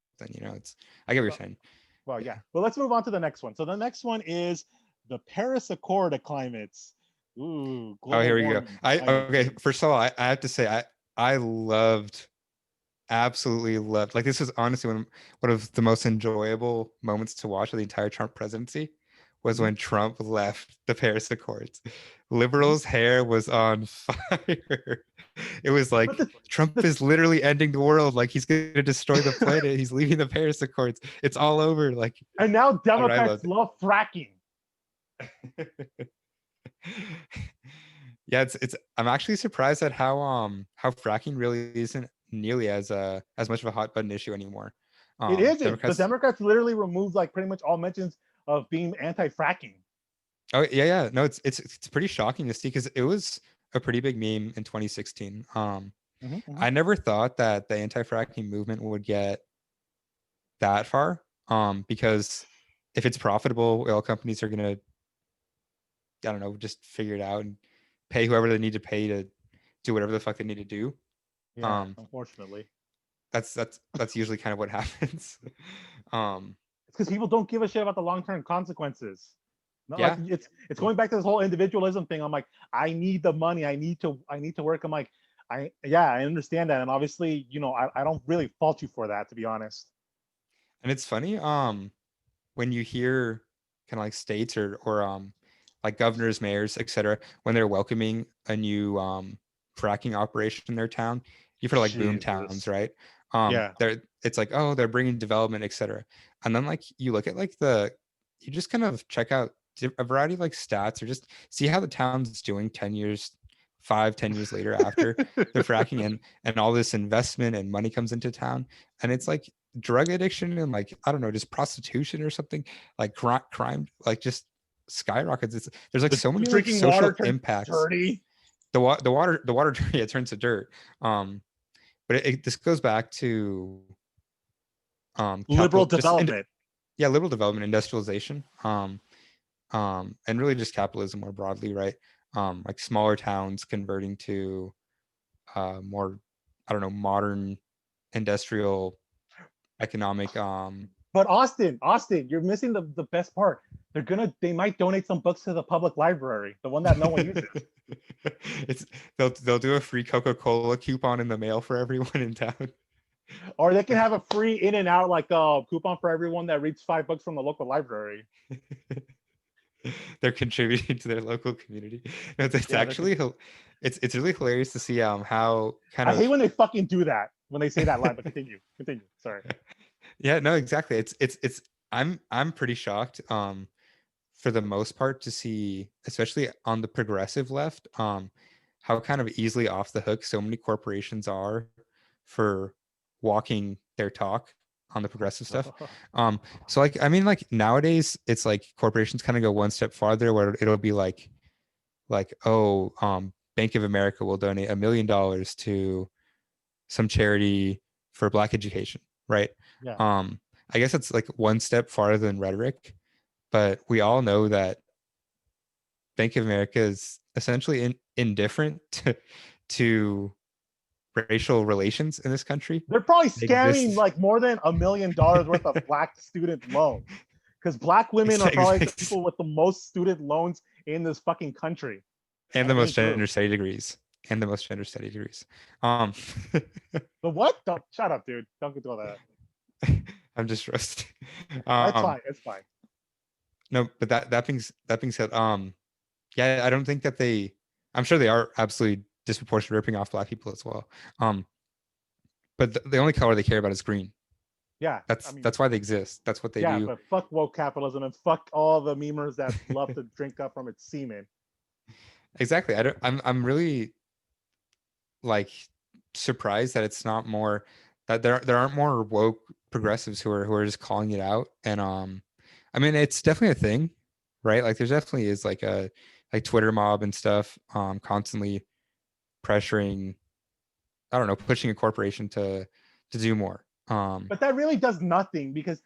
[SPEAKER 2] It's I get what you're
[SPEAKER 1] Well,
[SPEAKER 2] saying.
[SPEAKER 1] well,
[SPEAKER 2] Yeah.
[SPEAKER 1] yeah. But let's move on to the next one. So the next one is the Paris Accord of climates. Ooh,
[SPEAKER 2] Oh,
[SPEAKER 1] global
[SPEAKER 2] here we go.
[SPEAKER 1] warming,
[SPEAKER 2] I
[SPEAKER 1] climate
[SPEAKER 2] Okay,
[SPEAKER 1] change.
[SPEAKER 2] first of all, I have to say I loved absolutely loved, like, this was honestly one of the most enjoyable moments to watch of the entire Trump presidency was
[SPEAKER 1] Mhm,
[SPEAKER 2] when Trump left the Paris Accords.
[SPEAKER 1] mhm.
[SPEAKER 2] Liberals' hair was on fire. It was
[SPEAKER 1] But
[SPEAKER 2] like
[SPEAKER 1] the,
[SPEAKER 2] Trump
[SPEAKER 1] the
[SPEAKER 2] is literally ending the world. Like, he's going to destroy the planet. He's leaving the Paris Accords. It's all over. Like,
[SPEAKER 1] and now
[SPEAKER 2] I don't know, I
[SPEAKER 1] Democrats
[SPEAKER 2] loved
[SPEAKER 1] love fracking.
[SPEAKER 2] it. Yeah, it's I'm actually surprised at how fracking really isn't nearly as much of a hot button issue anymore.
[SPEAKER 1] It isn't. The
[SPEAKER 2] Democrats.
[SPEAKER 1] Democrats literally removed like pretty much all mentions of being anti-fracking.
[SPEAKER 2] Oh, yeah, yeah. No, it's pretty shocking to see because it was a pretty big meme in 2016.
[SPEAKER 1] Mhm, mhm.
[SPEAKER 2] I never thought that the anti-fracking movement would get that far. Because if it's profitable, oil companies are gonna, I don't know, just figure it out and pay whoever they need to pay to do whatever the fuck they need to do.
[SPEAKER 1] Yeah,
[SPEAKER 2] Um,
[SPEAKER 1] unfortunately.
[SPEAKER 2] that's usually kind of what happens. Um,
[SPEAKER 1] It's because people don't give a shit about the long-term consequences. Not like
[SPEAKER 2] yeah,
[SPEAKER 1] it's going back to this whole individualism thing. I'm like, I need the money. I need to work. I'm like, I understand that. And obviously, I don't really fault you for that, to be honest.
[SPEAKER 2] and it's funny. When you hear kind of like states or like governors, mayors, etc., when they're welcoming a new fracking operation in their town, you've heard of like boom towns,
[SPEAKER 1] Jesus.
[SPEAKER 2] right?
[SPEAKER 1] Yeah.
[SPEAKER 2] They're it's like, oh, they're bringing development, etc. And then like you look at like you just kind of check out a variety of like stats or just see how the town's doing 10 years, 5, 10 years later after the fracking and all this investment and money comes into town. And it's like drug addiction and like, I don't know, just prostitution or something, like crime, like just skyrockets. There's like so
[SPEAKER 1] The
[SPEAKER 2] many like
[SPEAKER 1] drinking water
[SPEAKER 2] social
[SPEAKER 1] turns
[SPEAKER 2] impacts.
[SPEAKER 1] dirty.
[SPEAKER 2] The water yeah, it turns to dirt. But this goes back to
[SPEAKER 1] Liberal
[SPEAKER 2] capital, just
[SPEAKER 1] development.
[SPEAKER 2] yeah, liberal development, industrialization, and really just capitalism more broadly, right? Like smaller towns converting to more, I don't know, modern industrial economic.
[SPEAKER 1] But Austin, you're missing the best part. They might donate some books to the public library, the one that no one uses.
[SPEAKER 2] it's they'll do a free Coca-Cola coupon in the mail for everyone in town.
[SPEAKER 1] Or they can have a free in and out like a coupon for everyone that reads $5 from the local library.
[SPEAKER 2] They're contributing to their local community. No, it's
[SPEAKER 1] Yeah,
[SPEAKER 2] actually it's really hilarious to see how kind
[SPEAKER 1] I hate
[SPEAKER 2] of
[SPEAKER 1] when they fucking do that when they say that line. But continue. Sorry.
[SPEAKER 2] yeah, no, exactly. It's I'm pretty shocked for the most part to see, especially on the progressive left, how kind of easily off the hook so many corporations are for walking their talk on the progressive stuff. So like, I mean, like nowadays it's like corporations kind of go one step farther where it'll be like, oh, Bank of America will donate $1 million to some charity for Black education, right?
[SPEAKER 1] Yeah.
[SPEAKER 2] um I guess it's like one step farther than rhetoric, but we all know that Bank of America is essentially indifferent to racial relations in this country.
[SPEAKER 1] They're probably
[SPEAKER 2] They
[SPEAKER 1] scamming
[SPEAKER 2] exist.
[SPEAKER 1] like more than $1 million worth of Black student loans. Because Black women are probably the people with the most student loans in this fucking country.
[SPEAKER 2] And
[SPEAKER 1] And
[SPEAKER 2] the
[SPEAKER 1] it
[SPEAKER 2] most
[SPEAKER 1] ain't true.
[SPEAKER 2] gender study degrees. And the most gender study degrees. Um,
[SPEAKER 1] But what? Don't shut up, dude. Don't do all that.
[SPEAKER 2] I'm just roasting.
[SPEAKER 1] It's
[SPEAKER 2] Um,
[SPEAKER 1] fine. It's fine.
[SPEAKER 2] no, but that being said, yeah, I don't think that I'm sure they are absolutely disproportionately ripping off Black people as well. Um, but the only color they care about is green.
[SPEAKER 1] Yeah. I
[SPEAKER 2] That's
[SPEAKER 1] mean,
[SPEAKER 2] that's why they exist. That's what they
[SPEAKER 1] yeah,
[SPEAKER 2] do.
[SPEAKER 1] but fuck woke capitalism and fuck all the memers that love to drink up from its semen.
[SPEAKER 2] Exactly. I'm really like surprised that it's not more that there aren't more woke progressives who are just calling it out. And I mean, it's definitely a thing, right? Like there's definitely is like a like Twitter mob and stuff constantly pressuring, I don't know, pushing a corporation to do more.
[SPEAKER 1] But that really does nothing because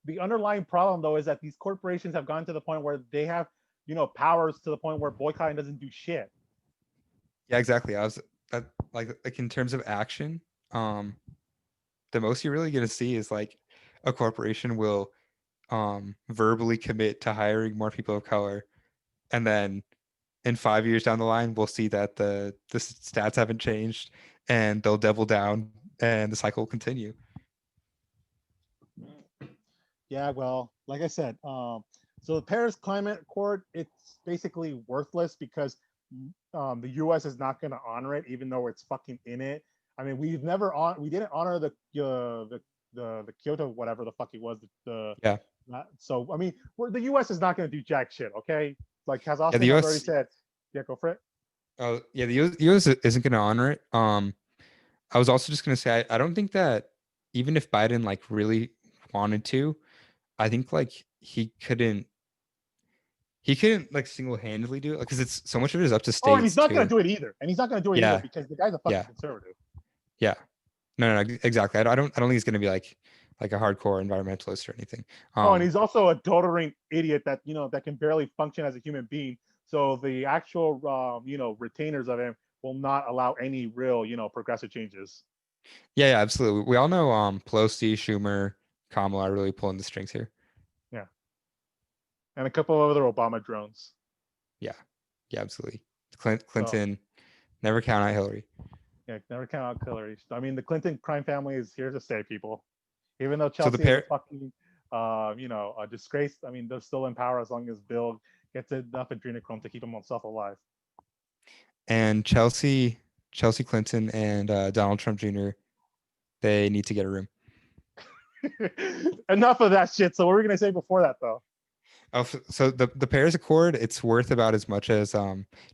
[SPEAKER 1] the underlying problem though is that these corporations have gone to the point where they have powers to the point where boycotting doesn't do shit.
[SPEAKER 2] Yeah, exactly. I was that like in terms of action, the most you're really gonna see is like a corporation will verbally commit to hiring more people of color, and then in 5 years down the line, we'll see that the stats haven't changed, and they'll double down, and the cycle will continue.
[SPEAKER 1] Yeah, well, like I said, so the Paris Climate Accord, it's basically worthless because the U.S. is not going to honor it, even though it's fucking in it. I mean, we didn't honor the Kyoto, whatever the fuck it was.
[SPEAKER 2] Yeah,
[SPEAKER 1] So I mean, the U.S. is not going to do jack shit. Okay, like as
[SPEAKER 2] yeah.
[SPEAKER 1] Austin
[SPEAKER 2] The
[SPEAKER 1] has already
[SPEAKER 2] U.S.
[SPEAKER 1] said. Yeah, go for it.
[SPEAKER 2] Oh, yeah. The U.S. isn't going to honor it. I was also just going to say I don't think that even if Biden like really wanted to, I think like he couldn't like single-handedly do it because it's so much of it is up to
[SPEAKER 1] Oh, and he's
[SPEAKER 2] states
[SPEAKER 1] not going to
[SPEAKER 2] too.
[SPEAKER 1] do it either. And he's not going to do it either
[SPEAKER 2] Yeah,
[SPEAKER 1] because the guy's a fucking
[SPEAKER 2] yeah,
[SPEAKER 1] conservative.
[SPEAKER 2] yeah. No, exactly. I don't think it's going to be like a hardcore environmentalist or anything.
[SPEAKER 1] Oh, and
[SPEAKER 2] Um,
[SPEAKER 1] he's also a doddering idiot that that can barely function as a human being. So the actual retainers of him will not allow any real progressive changes.
[SPEAKER 2] yeah, absolutely. We all know Pelosi, Schumer, Kamala are really pulling the strings here.
[SPEAKER 1] Yeah, and a couple of other Obama drones.
[SPEAKER 2] Yeah, yeah, absolutely.
[SPEAKER 1] So
[SPEAKER 2] Clinton, never count out Hillary.
[SPEAKER 1] yeah, never count out Hillary. I mean, the Clinton crime family is here to stay, people. Even though
[SPEAKER 2] So the
[SPEAKER 1] Chelsea is a
[SPEAKER 2] pair
[SPEAKER 1] fucking a disgrace. I mean, they're still in power as long as Bill gets enough adrenochrome to keep himself alive.
[SPEAKER 2] and Chelsea Clinton and Donald Trump Jr. They need to get a room.
[SPEAKER 1] Enough of that shit. So what were we gonna say before that though?
[SPEAKER 2] Oh, so the Paris Accord, it's worth about as much as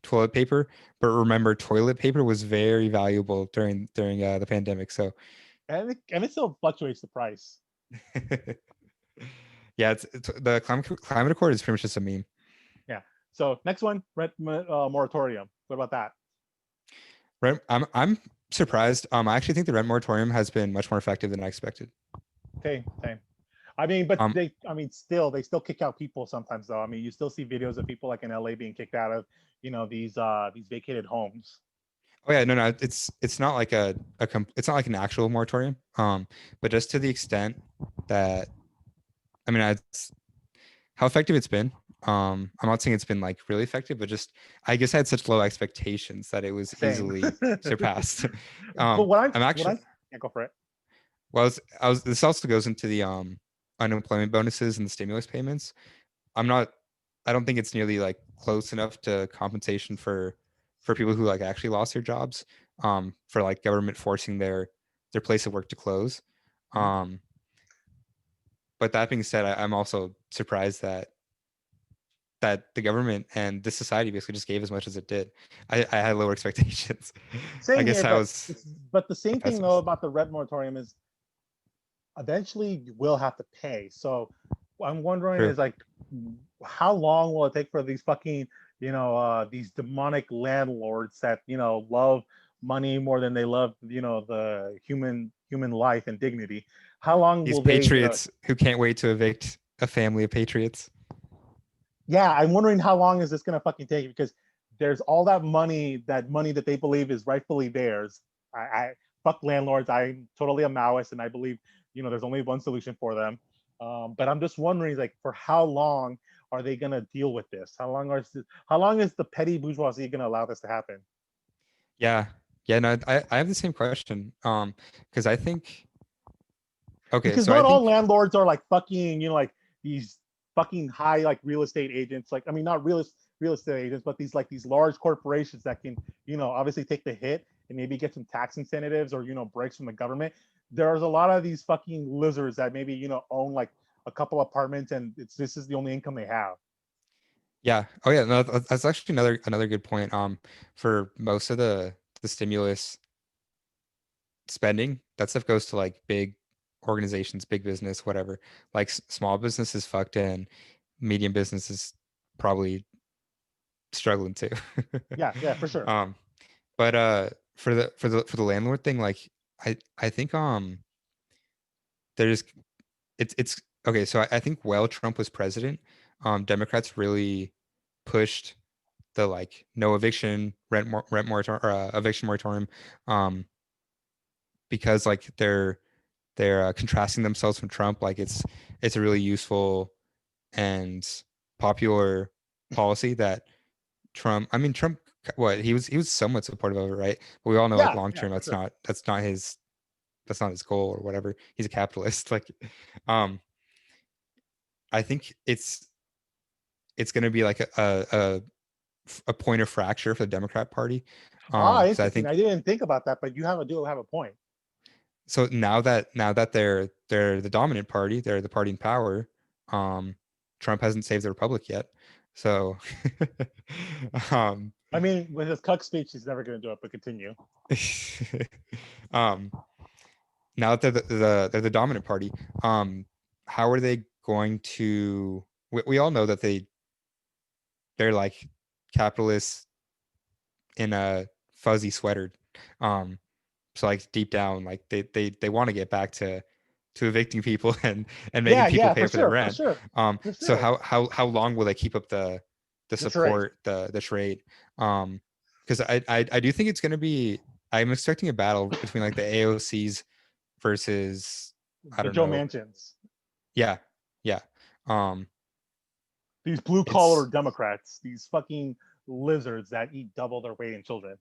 [SPEAKER 2] toilet paper, but remember, toilet paper was very valuable during the pandemic. So
[SPEAKER 1] And it still fluctuates the price.
[SPEAKER 2] yeah, it's the climate accord is pretty much just a meme.
[SPEAKER 1] Yeah. So next one, rent moratorium. What about that?
[SPEAKER 2] I'm surprised. I actually think the rent moratorium has been much more effective than I expected.
[SPEAKER 1] Same. I mean, but
[SPEAKER 2] Um,
[SPEAKER 1] they still kick out people sometimes though. I mean, you still see videos of people like in LA being kicked out of, these vacated homes.
[SPEAKER 2] oh yeah, no, it's not like it's not like an actual moratorium. But just to the extent that I mean, it's how effective it's been. I'm not saying it's been like really effective, but just I guess I had such low expectations that it was
[SPEAKER 1] Same.
[SPEAKER 2] easily surpassed.
[SPEAKER 1] But
[SPEAKER 2] I'm
[SPEAKER 1] what
[SPEAKER 2] actually
[SPEAKER 1] I yeah, go for it.
[SPEAKER 2] well, I was this also goes into the unemployment bonuses and the stimulus payments. I'm not I don't think it's nearly like close enough to compensation for people who like actually lost their jobs, for like government forcing their place of work to close.
[SPEAKER 1] Mhm.
[SPEAKER 2] Um, but that being said, I'm also surprised that the government and the society basically just gave as much as it did. I had lower expectations. I
[SPEAKER 1] Same
[SPEAKER 2] guess
[SPEAKER 1] here,
[SPEAKER 2] I
[SPEAKER 1] but
[SPEAKER 2] was
[SPEAKER 1] the
[SPEAKER 2] a
[SPEAKER 1] same thing though
[SPEAKER 2] pessimist.
[SPEAKER 1] about the rent moratorium is eventually you will have to pay. So what I'm wondering
[SPEAKER 2] True.
[SPEAKER 1] is like, how long will it take for these fucking, these demonic landlords that love money more than they love, the human life and dignity. How long
[SPEAKER 2] These
[SPEAKER 1] will they,
[SPEAKER 2] patriots who can't wait to evict a family of patriots.
[SPEAKER 1] yeah, I'm wondering how long is this gonna fucking take because there's all that money that they believe is rightfully theirs. I fuck landlords. I'm totally a Maoist, and I believe there's only one solution for them. But I'm just wondering, like, for how long are they gonna deal with this? How long is the petty bourgeoisie gonna allow this to happen?
[SPEAKER 2] Yeah. Yeah, no, I have the same question. Because I think okay,
[SPEAKER 1] Because
[SPEAKER 2] so I
[SPEAKER 1] not all
[SPEAKER 2] think
[SPEAKER 1] landlords are like fucking, like these fucking high like real estate agents. Like, I mean, not real estate agents, but these large corporations that can, obviously take the hit and maybe get some tax incentives or breaks from the government. There's a lot of these fucking lizards that maybe own like a couple apartments and this is the only income they have.
[SPEAKER 2] yeah. Oh yeah, no, that's actually another good point. For most of the stimulus spending, that stuff goes to like big organizations, big business, whatever. Like small business is fucked in, medium business is probably struggling too.
[SPEAKER 1] Yeah, yeah, for sure.
[SPEAKER 2] um, but for the landlord thing, like I think there's it's okay. So I think while Trump was president, Democrats really pushed the like no eviction rent moratorium or eviction moratorium, um, because like they're contrasting themselves from Trump. Like it's a really useful and popular policy that Trump. I mean, Trump. What he was somewhat supportive of it, right? But we all know like
[SPEAKER 1] Yeah,
[SPEAKER 2] long
[SPEAKER 1] yeah,
[SPEAKER 2] term,
[SPEAKER 1] for sure.
[SPEAKER 2] that's not his goal or whatever. He's a capitalist. Like, um, I think it's going to be like a point of fracture for the Democrat Party.
[SPEAKER 1] Ah,
[SPEAKER 2] Because I
[SPEAKER 1] interesting. I
[SPEAKER 2] think
[SPEAKER 1] didn't think about that, but you have a do have a point.
[SPEAKER 2] so now that they're the dominant party, they're the party in power. Um, Trump hasn't saved the republic yet, so um,
[SPEAKER 1] I mean, with his cuck speech, he's never going to do it. But continue.
[SPEAKER 2] um, now that they're the dominant party, um, how are they going to? We all know that they're like capitalists in a fuzzy sweater. Um, so like deep down, like they want to get back to evicting people and making
[SPEAKER 1] Yeah,
[SPEAKER 2] people
[SPEAKER 1] yeah,
[SPEAKER 2] pay
[SPEAKER 1] for
[SPEAKER 2] for their
[SPEAKER 1] sure, for
[SPEAKER 2] rent.
[SPEAKER 1] sure, for
[SPEAKER 2] So
[SPEAKER 1] sure.
[SPEAKER 2] how long will they keep up the
[SPEAKER 1] The charade,
[SPEAKER 2] support, the trade? Because I do think it's going to be. I'm expecting a battle between like the AOCs versus I
[SPEAKER 1] the
[SPEAKER 2] don't
[SPEAKER 1] Joe
[SPEAKER 2] know.
[SPEAKER 1] Manchins,
[SPEAKER 2] Yeah, yeah. Um,
[SPEAKER 1] these blue collar
[SPEAKER 2] it's
[SPEAKER 1] Democrats, these fucking lizards that eat double their weight in children.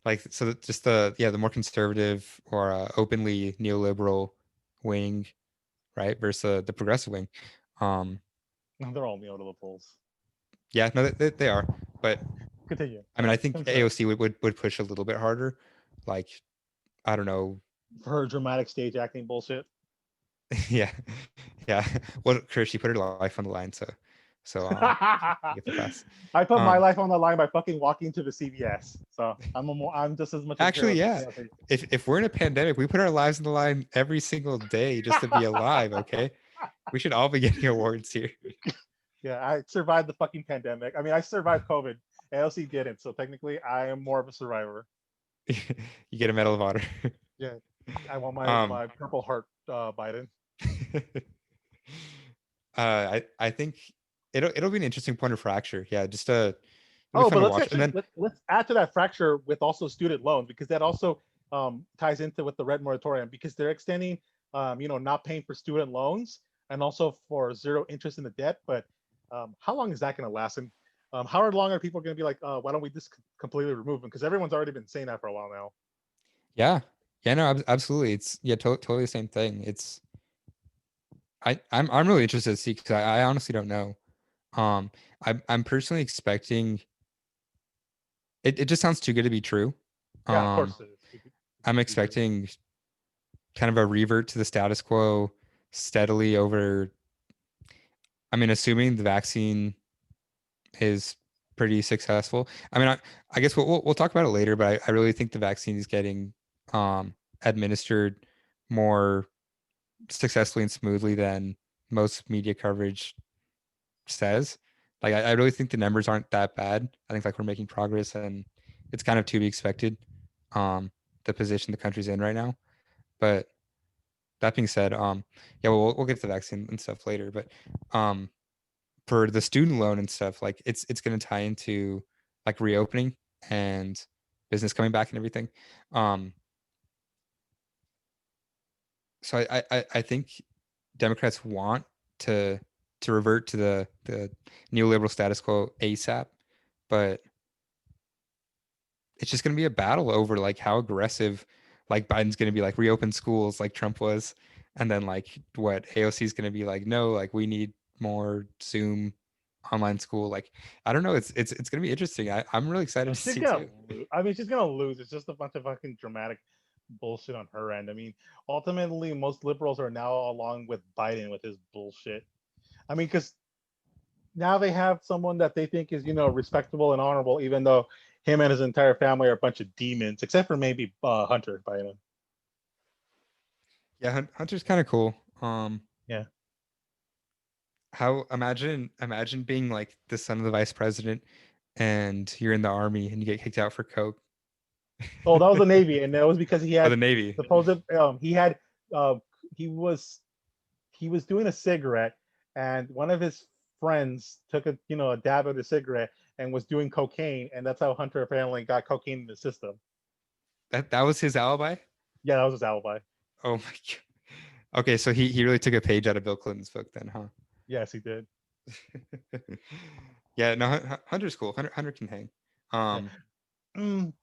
[SPEAKER 2] like so just the more conservative or openly neoliberal wing, right, versus the progressive wing. Um,
[SPEAKER 1] They're all neoliberals.
[SPEAKER 2] yeah, no, they are, but
[SPEAKER 1] Continue.
[SPEAKER 2] I mean, I
[SPEAKER 1] Sorry.
[SPEAKER 2] think
[SPEAKER 1] I'm sorry.
[SPEAKER 2] AOC would push a little bit harder. Like, I don't know.
[SPEAKER 1] For her dramatic stage acting bullshit.
[SPEAKER 2] Yeah, yeah. Well, Chris, she put her life on the line, so you get the pass.
[SPEAKER 1] I put my
[SPEAKER 2] Um,
[SPEAKER 1] life on the line by fucking walking to the CVS. So I'm just as much a hero
[SPEAKER 2] actually,
[SPEAKER 1] as
[SPEAKER 2] yeah.
[SPEAKER 1] AOC.
[SPEAKER 2] If we're in a pandemic, we put our lives on the line every single day just to be alive. Okay, we should all be getting awards here.
[SPEAKER 1] Yeah, I survived the fucking pandemic. I mean, I survived COVID. AOC didn't, so technically, I am more of a survivor.
[SPEAKER 2] You get a Medal of Honor.
[SPEAKER 1] Yeah, I want my
[SPEAKER 2] um,
[SPEAKER 1] my Purple Heart, Biden.
[SPEAKER 2] I think it'll be an interesting point of fracture. Yeah, just it'll be
[SPEAKER 1] Oh,
[SPEAKER 2] fun
[SPEAKER 1] but
[SPEAKER 2] to
[SPEAKER 1] let's
[SPEAKER 2] watch. And
[SPEAKER 1] actually
[SPEAKER 2] then
[SPEAKER 1] let's add to that fracture with also student loans because that also ties into with the rent moratorium because they're extending, not paying for student loans and also for zero interest in the debt. But how long is that going to last? And how long are people going to be like, why don't we just completely remove them? Because everyone's already been saying that for a while now.
[SPEAKER 2] yeah, yeah, no, absolutely. It's yeah, totally the same thing. It's I'm really interested to see because I honestly don't know. I'm personally expecting it just sounds too good to be true.
[SPEAKER 1] Yeah, of
[SPEAKER 2] Um,
[SPEAKER 1] course it is.
[SPEAKER 2] I'm expecting kind of a revert to the status quo steadily over. I mean, assuming the vaccine is pretty successful. I mean, I guess we'll talk about it later, but I really think the vaccine is getting administered more successfully and smoothly than most media coverage says. Like, I really think the numbers aren't that bad. I think like we're making progress, and it's kind of to be expected. The position the country's in right now. But that being said, yeah, well, we'll get to the vaccine and stuff later. But um, for the student loan and stuff, like it's going to tie into like reopening and business coming back and everything. Um, so I think Democrats want to to revert to the neoliberal status quo ASAP, but it's just going to be a battle over like how aggressive like Biden's going to be like reopen schools like Trump was, and then like what AOC is going to be like no, like we need more Zoom online school. Like I don't know, it's going to be interesting. I'm really excited to
[SPEAKER 1] She's
[SPEAKER 2] see
[SPEAKER 1] gonna
[SPEAKER 2] too.
[SPEAKER 1] lose. I mean, she's gonna lose. It's just a bunch of fucking dramatic bullshit on her end. I mean, ultimately, most liberals are now along with Biden with his bullshit. I mean, because now they have someone that they think is, respectable and honorable, even though him and his entire family are a bunch of demons, except for maybe Hunter Biden.
[SPEAKER 2] Yeah, Hunter's kind of cool.
[SPEAKER 1] Yeah.
[SPEAKER 2] How imagine being like the son of the vice president, and you're in the army and you get kicked out for coke.
[SPEAKER 1] Oh, that was the Navy, and that was because he
[SPEAKER 2] Oh,
[SPEAKER 1] had
[SPEAKER 2] the Navy.
[SPEAKER 1] supposed he had uh, he was he was doing a cigarette, and one of his friends took a dab of the cigarette and was doing cocaine, and that's how Hunter apparently got cocaine in the system.
[SPEAKER 2] That was his alibi.
[SPEAKER 1] Yeah, that was his alibi.
[SPEAKER 2] Oh my god. Okay, so he really took a page out of Bill Clinton's book then, huh?
[SPEAKER 1] Yes, he did.
[SPEAKER 2] Yeah, no, Hunter's cool. Hunter can hang.
[SPEAKER 1] Yeah. Mm.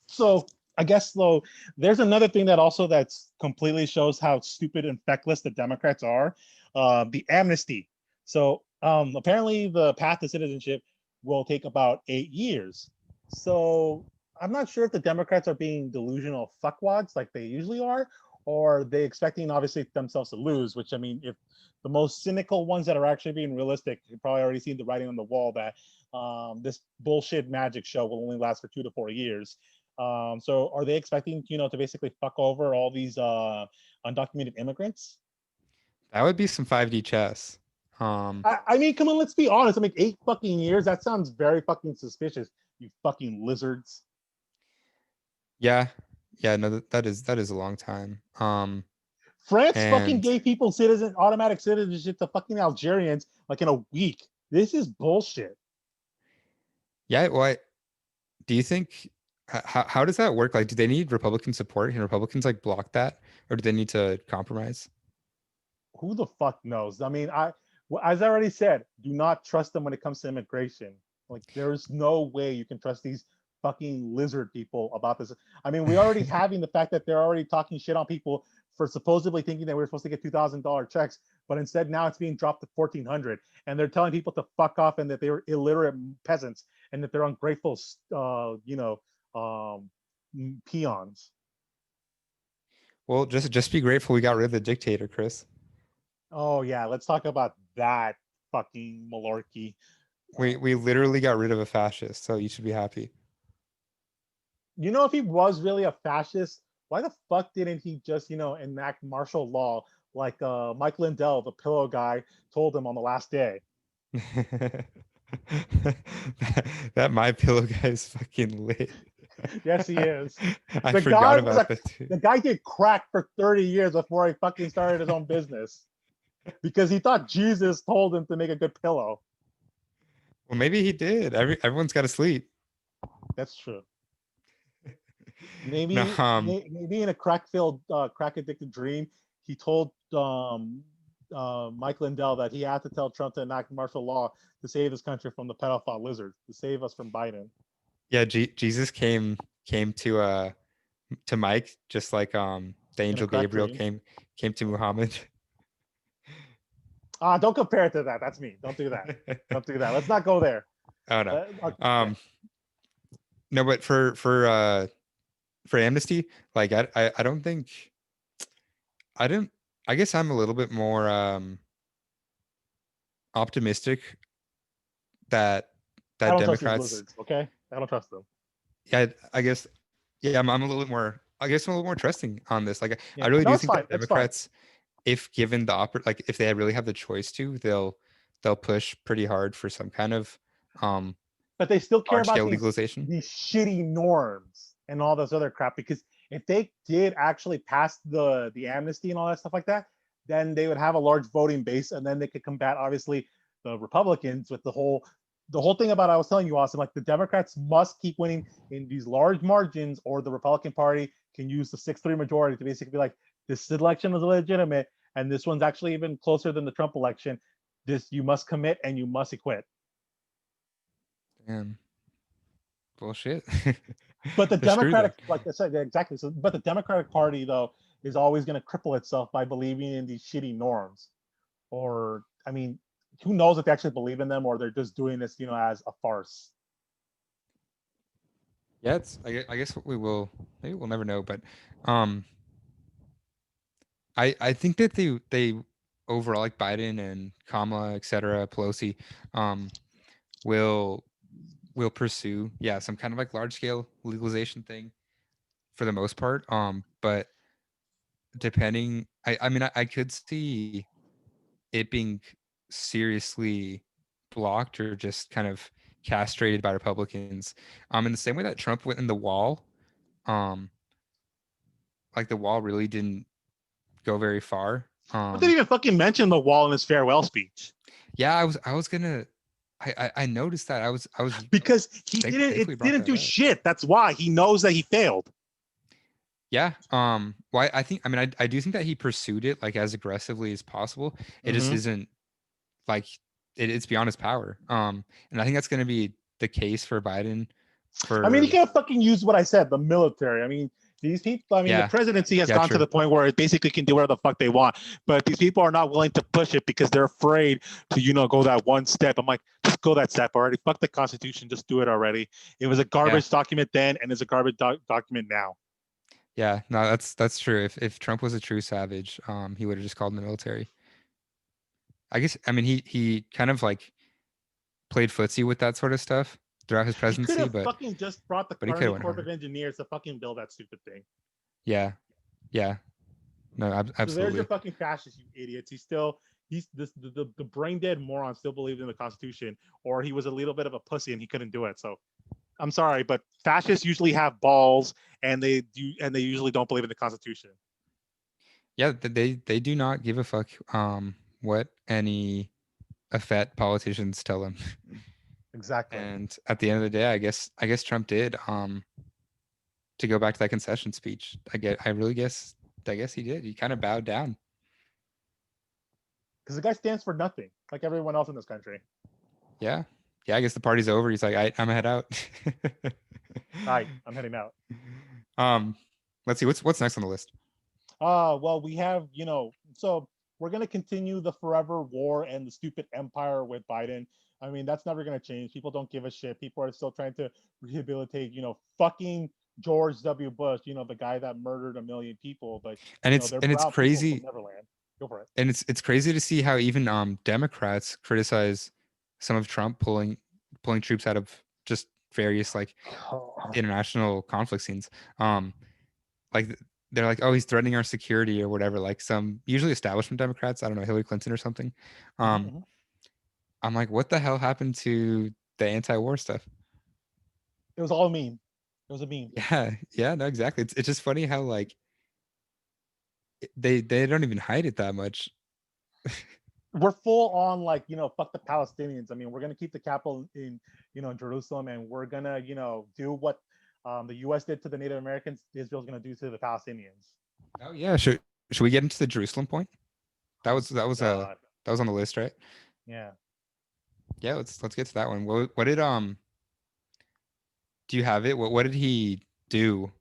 [SPEAKER 1] So I guess though, there's another thing that's completely shows how stupid and feckless the Democrats are. The amnesty. So apparently the path to citizenship will take about 8 years. So I'm not sure if the Democrats are being delusional fuckwads like they usually are, or they expecting obviously themselves to lose. Which I mean, if the most cynical ones that are actually being realistic, you probably already seen the writing on the wall that this bullshit magic show will only last for 2 to 4 years. So are they expecting, to basically fuck over all these undocumented immigrants?
[SPEAKER 2] That would be some 5D chess. Um,
[SPEAKER 1] I mean, come on, let's be honest. I mean, 8 fucking years, that sounds very fucking suspicious, you fucking lizards.
[SPEAKER 2] yeah, yeah, no, that is a long time.
[SPEAKER 1] France fucking
[SPEAKER 2] And
[SPEAKER 1] gave people automatic citizenship to fucking Algerians like in a week. This is bullshit.
[SPEAKER 2] yeah, what do you think? How does that work? Like, do they need Republican support? Can Republicans like block that, or do they need to compromise?
[SPEAKER 1] Who the fuck knows? I mean, as I already said, do not trust them when it comes to immigration. Like, there's no way you can trust these fucking lizard people about this. I mean, we already having the fact that they're already talking shit on people for supposedly thinking that we are supposed to get $2,000 checks, but instead now it's being dropped to 1,400, and they're telling people to fuck off and that they were illiterate peasants and that they're ungrateful, um, peons.
[SPEAKER 2] Well, just be grateful we got rid of the dictator, Chris.
[SPEAKER 1] Oh yeah, let's talk about that fucking malarkey.
[SPEAKER 2] We literally got rid of a fascist, so you should be happy.
[SPEAKER 1] If he was really a fascist, why the fuck didn't he just, enact martial law like Mike Lindell, the pillow guy, told him on the last day?
[SPEAKER 2] That my pillow guy is fucking lit.
[SPEAKER 1] Yes, he is.
[SPEAKER 2] I
[SPEAKER 1] The
[SPEAKER 2] forgot
[SPEAKER 1] guy was
[SPEAKER 2] about that too.
[SPEAKER 1] the guy did crack for 30 years before he fucking started his own business because he thought Jesus told him to make a good pillow.
[SPEAKER 2] Well, maybe he did. Everyone's got to sleep.
[SPEAKER 1] That's true.
[SPEAKER 2] No,
[SPEAKER 1] Maybe in a crack-filled, crack-addicted dream, he told Mike Lindell that he had to tell Trump to enact martial law to save his country from the pedophile lizard, to save us from Biden.
[SPEAKER 2] yeah, Jesus came to Mike just like the
[SPEAKER 1] In a
[SPEAKER 2] angel
[SPEAKER 1] crack
[SPEAKER 2] Gabriel
[SPEAKER 1] dream.
[SPEAKER 2] came to Muhammad.
[SPEAKER 1] Don't compare it to that. That's me. Don't do that. Don't do that. Let's not go there.
[SPEAKER 2] Oh no.
[SPEAKER 1] Yeah.
[SPEAKER 2] No, but for amnesty, like I don't think I don't I guess I'm a little bit more optimistic that
[SPEAKER 1] I don't trust these
[SPEAKER 2] Democrats,
[SPEAKER 1] lizards. Okay, I don't trust them.
[SPEAKER 2] yeah, I guess, yeah, I'm a little bit more, I guess I'm a little more trusting on this. Like I
[SPEAKER 1] Yeah,
[SPEAKER 2] really
[SPEAKER 1] no,
[SPEAKER 2] do
[SPEAKER 1] it's
[SPEAKER 2] think
[SPEAKER 1] fine.
[SPEAKER 2] that
[SPEAKER 1] It's fine.
[SPEAKER 2] Democrats, if given the like if they really have the choice to, they'll push pretty hard for some kind of um
[SPEAKER 1] But they still care
[SPEAKER 2] large
[SPEAKER 1] about
[SPEAKER 2] scale
[SPEAKER 1] these
[SPEAKER 2] legalization.
[SPEAKER 1] these shitty norms and all this other crap. Because if they did actually pass the amnesty and all that stuff like that, then they would have a large voting base, and then they could combat obviously the Republicans with the whole thing about I was telling you, Austin. Like the Democrats must keep winning in these large margins, or the Republican Party can use the 6-3 majority to basically be like, this election is legitimate, and this one's actually even closer than the Trump election. This you must commit and you must acquit.
[SPEAKER 2] Damn, bullshit.
[SPEAKER 1] But the
[SPEAKER 2] They're screwed then.
[SPEAKER 1] Democratic, like I said, exactly. So, but the Democratic Party though is always going to cripple itself by believing in these shitty norms. Or, I mean, who knows if they actually believe in them or they're just doing this, as a farce.
[SPEAKER 2] Yeah, I guess we will, maybe we'll never know, but um I think that they overall, like Biden and Kamala, et cetera, Pelosi, um will will pursue, yeah, some kind of like large scale legalization thing for the most part. But depending, I mean, I could see it being seriously blocked or just kind of castrated by Republicans. In the same way that Trump went in the wall, um, like the wall really didn't go very far.
[SPEAKER 1] What did he even fucking mention the wall in his farewell speech?
[SPEAKER 2] Yeah, I was gonna, I noticed that I was
[SPEAKER 1] Because he didn't.
[SPEAKER 2] thankfully
[SPEAKER 1] It
[SPEAKER 2] brought
[SPEAKER 1] didn't
[SPEAKER 2] that
[SPEAKER 1] do
[SPEAKER 2] up.
[SPEAKER 1] shit. That's why he knows that he failed.
[SPEAKER 2] Yeah. Well, I think, I mean, I do think that he pursued it like as aggressively as possible. It just
[SPEAKER 1] Mm-hmm.
[SPEAKER 2] isn't like it's beyond his power. And I think that's going to be the case for Biden
[SPEAKER 1] I mean, he
[SPEAKER 2] for,
[SPEAKER 1] can't fucking use what I said, the military. I mean, these people, I mean, the
[SPEAKER 2] yeah,
[SPEAKER 1] presidency has
[SPEAKER 2] yeah,
[SPEAKER 1] gone to
[SPEAKER 2] true.
[SPEAKER 1] the point where it basically can do whatever the fuck they want. But these people are not willing to push it because they're afraid to, go that one step. I'm like, just go that step already. Fuck the Constitution. Just do it already. It was a
[SPEAKER 2] Yeah.
[SPEAKER 1] garbage document then, and it's a garbage document now.
[SPEAKER 2] Yeah. No, that's true. If Trump was a true savage, he would have just called in the military. I guess, I mean, he kind of like played footsie with that sort of stuff throughout his
[SPEAKER 1] He could
[SPEAKER 2] presidency,
[SPEAKER 1] have
[SPEAKER 2] but
[SPEAKER 1] fucking just brought the
[SPEAKER 2] he could have
[SPEAKER 1] Army
[SPEAKER 2] went
[SPEAKER 1] Corps of
[SPEAKER 2] harder.
[SPEAKER 1] Engineers to fucking build that stupid thing.
[SPEAKER 2] Yeah. Yeah. No,
[SPEAKER 1] So there's your
[SPEAKER 2] absolutely.
[SPEAKER 1] fucking fascist, you idiots. He's the brain dead moron still believed in the Constitution, or he was a little bit of a pussy and he couldn't do it. So I'm sorry, but fascists usually have balls, and they usually don't believe in the Constitution.
[SPEAKER 2] Yeah, they do not give a fuck what any effete politicians tell them.
[SPEAKER 1] Exactly.
[SPEAKER 2] And at the end of the day, I guess Trump did, to go back to that concession speech. I guess he did. He kind of bowed down.
[SPEAKER 1] Because the guy stands for nothing, like everyone else in this country.
[SPEAKER 2] Yeah. Yeah, I guess the party's over. He's like, I'm gonna head out.
[SPEAKER 1] All right, I'm heading out.
[SPEAKER 2] um, let's see what's next on the list.
[SPEAKER 1] Well, we have, so we're gonna continue the forever war and the stupid empire with Biden. I mean, that's never gonna change. People don't give a shit. People are still trying to rehabilitate, fucking George W. Bush, the guy that murdered a million people. But
[SPEAKER 2] And it's
[SPEAKER 1] they're
[SPEAKER 2] and it's
[SPEAKER 1] proud people from
[SPEAKER 2] crazy,
[SPEAKER 1] Neverland. Go for it.
[SPEAKER 2] and it's crazy to see how even Democrats criticize some of Trump pulling troops out of just various like international conflict scenes. Um, like they're like, oh, he's threatening our security or whatever. Like some usually establishment Democrats, I don't know, Hillary Clinton or something. Um,
[SPEAKER 1] Mm-hmm.
[SPEAKER 2] I'm like, what the hell happened to the anti-war stuff?
[SPEAKER 1] It was all a meme. It was a meme.
[SPEAKER 2] Yeah, yeah, no, exactly. It's just funny how like they don't even hide it that much.
[SPEAKER 1] We're full on like, fuck the Palestinians. I mean, we're gonna keep the capital in, Jerusalem, and we're gonna, do what the U.S. did to the Native Americans. Israel's gonna do to the Palestinians.
[SPEAKER 2] Oh yeah, should we get into the Jerusalem point? That
[SPEAKER 1] Oh
[SPEAKER 2] was
[SPEAKER 1] my
[SPEAKER 2] that was
[SPEAKER 1] god.
[SPEAKER 2] that was on the list, right?
[SPEAKER 1] Yeah.
[SPEAKER 2] Yeah, let's get to that one. What did do you have it? What did he do?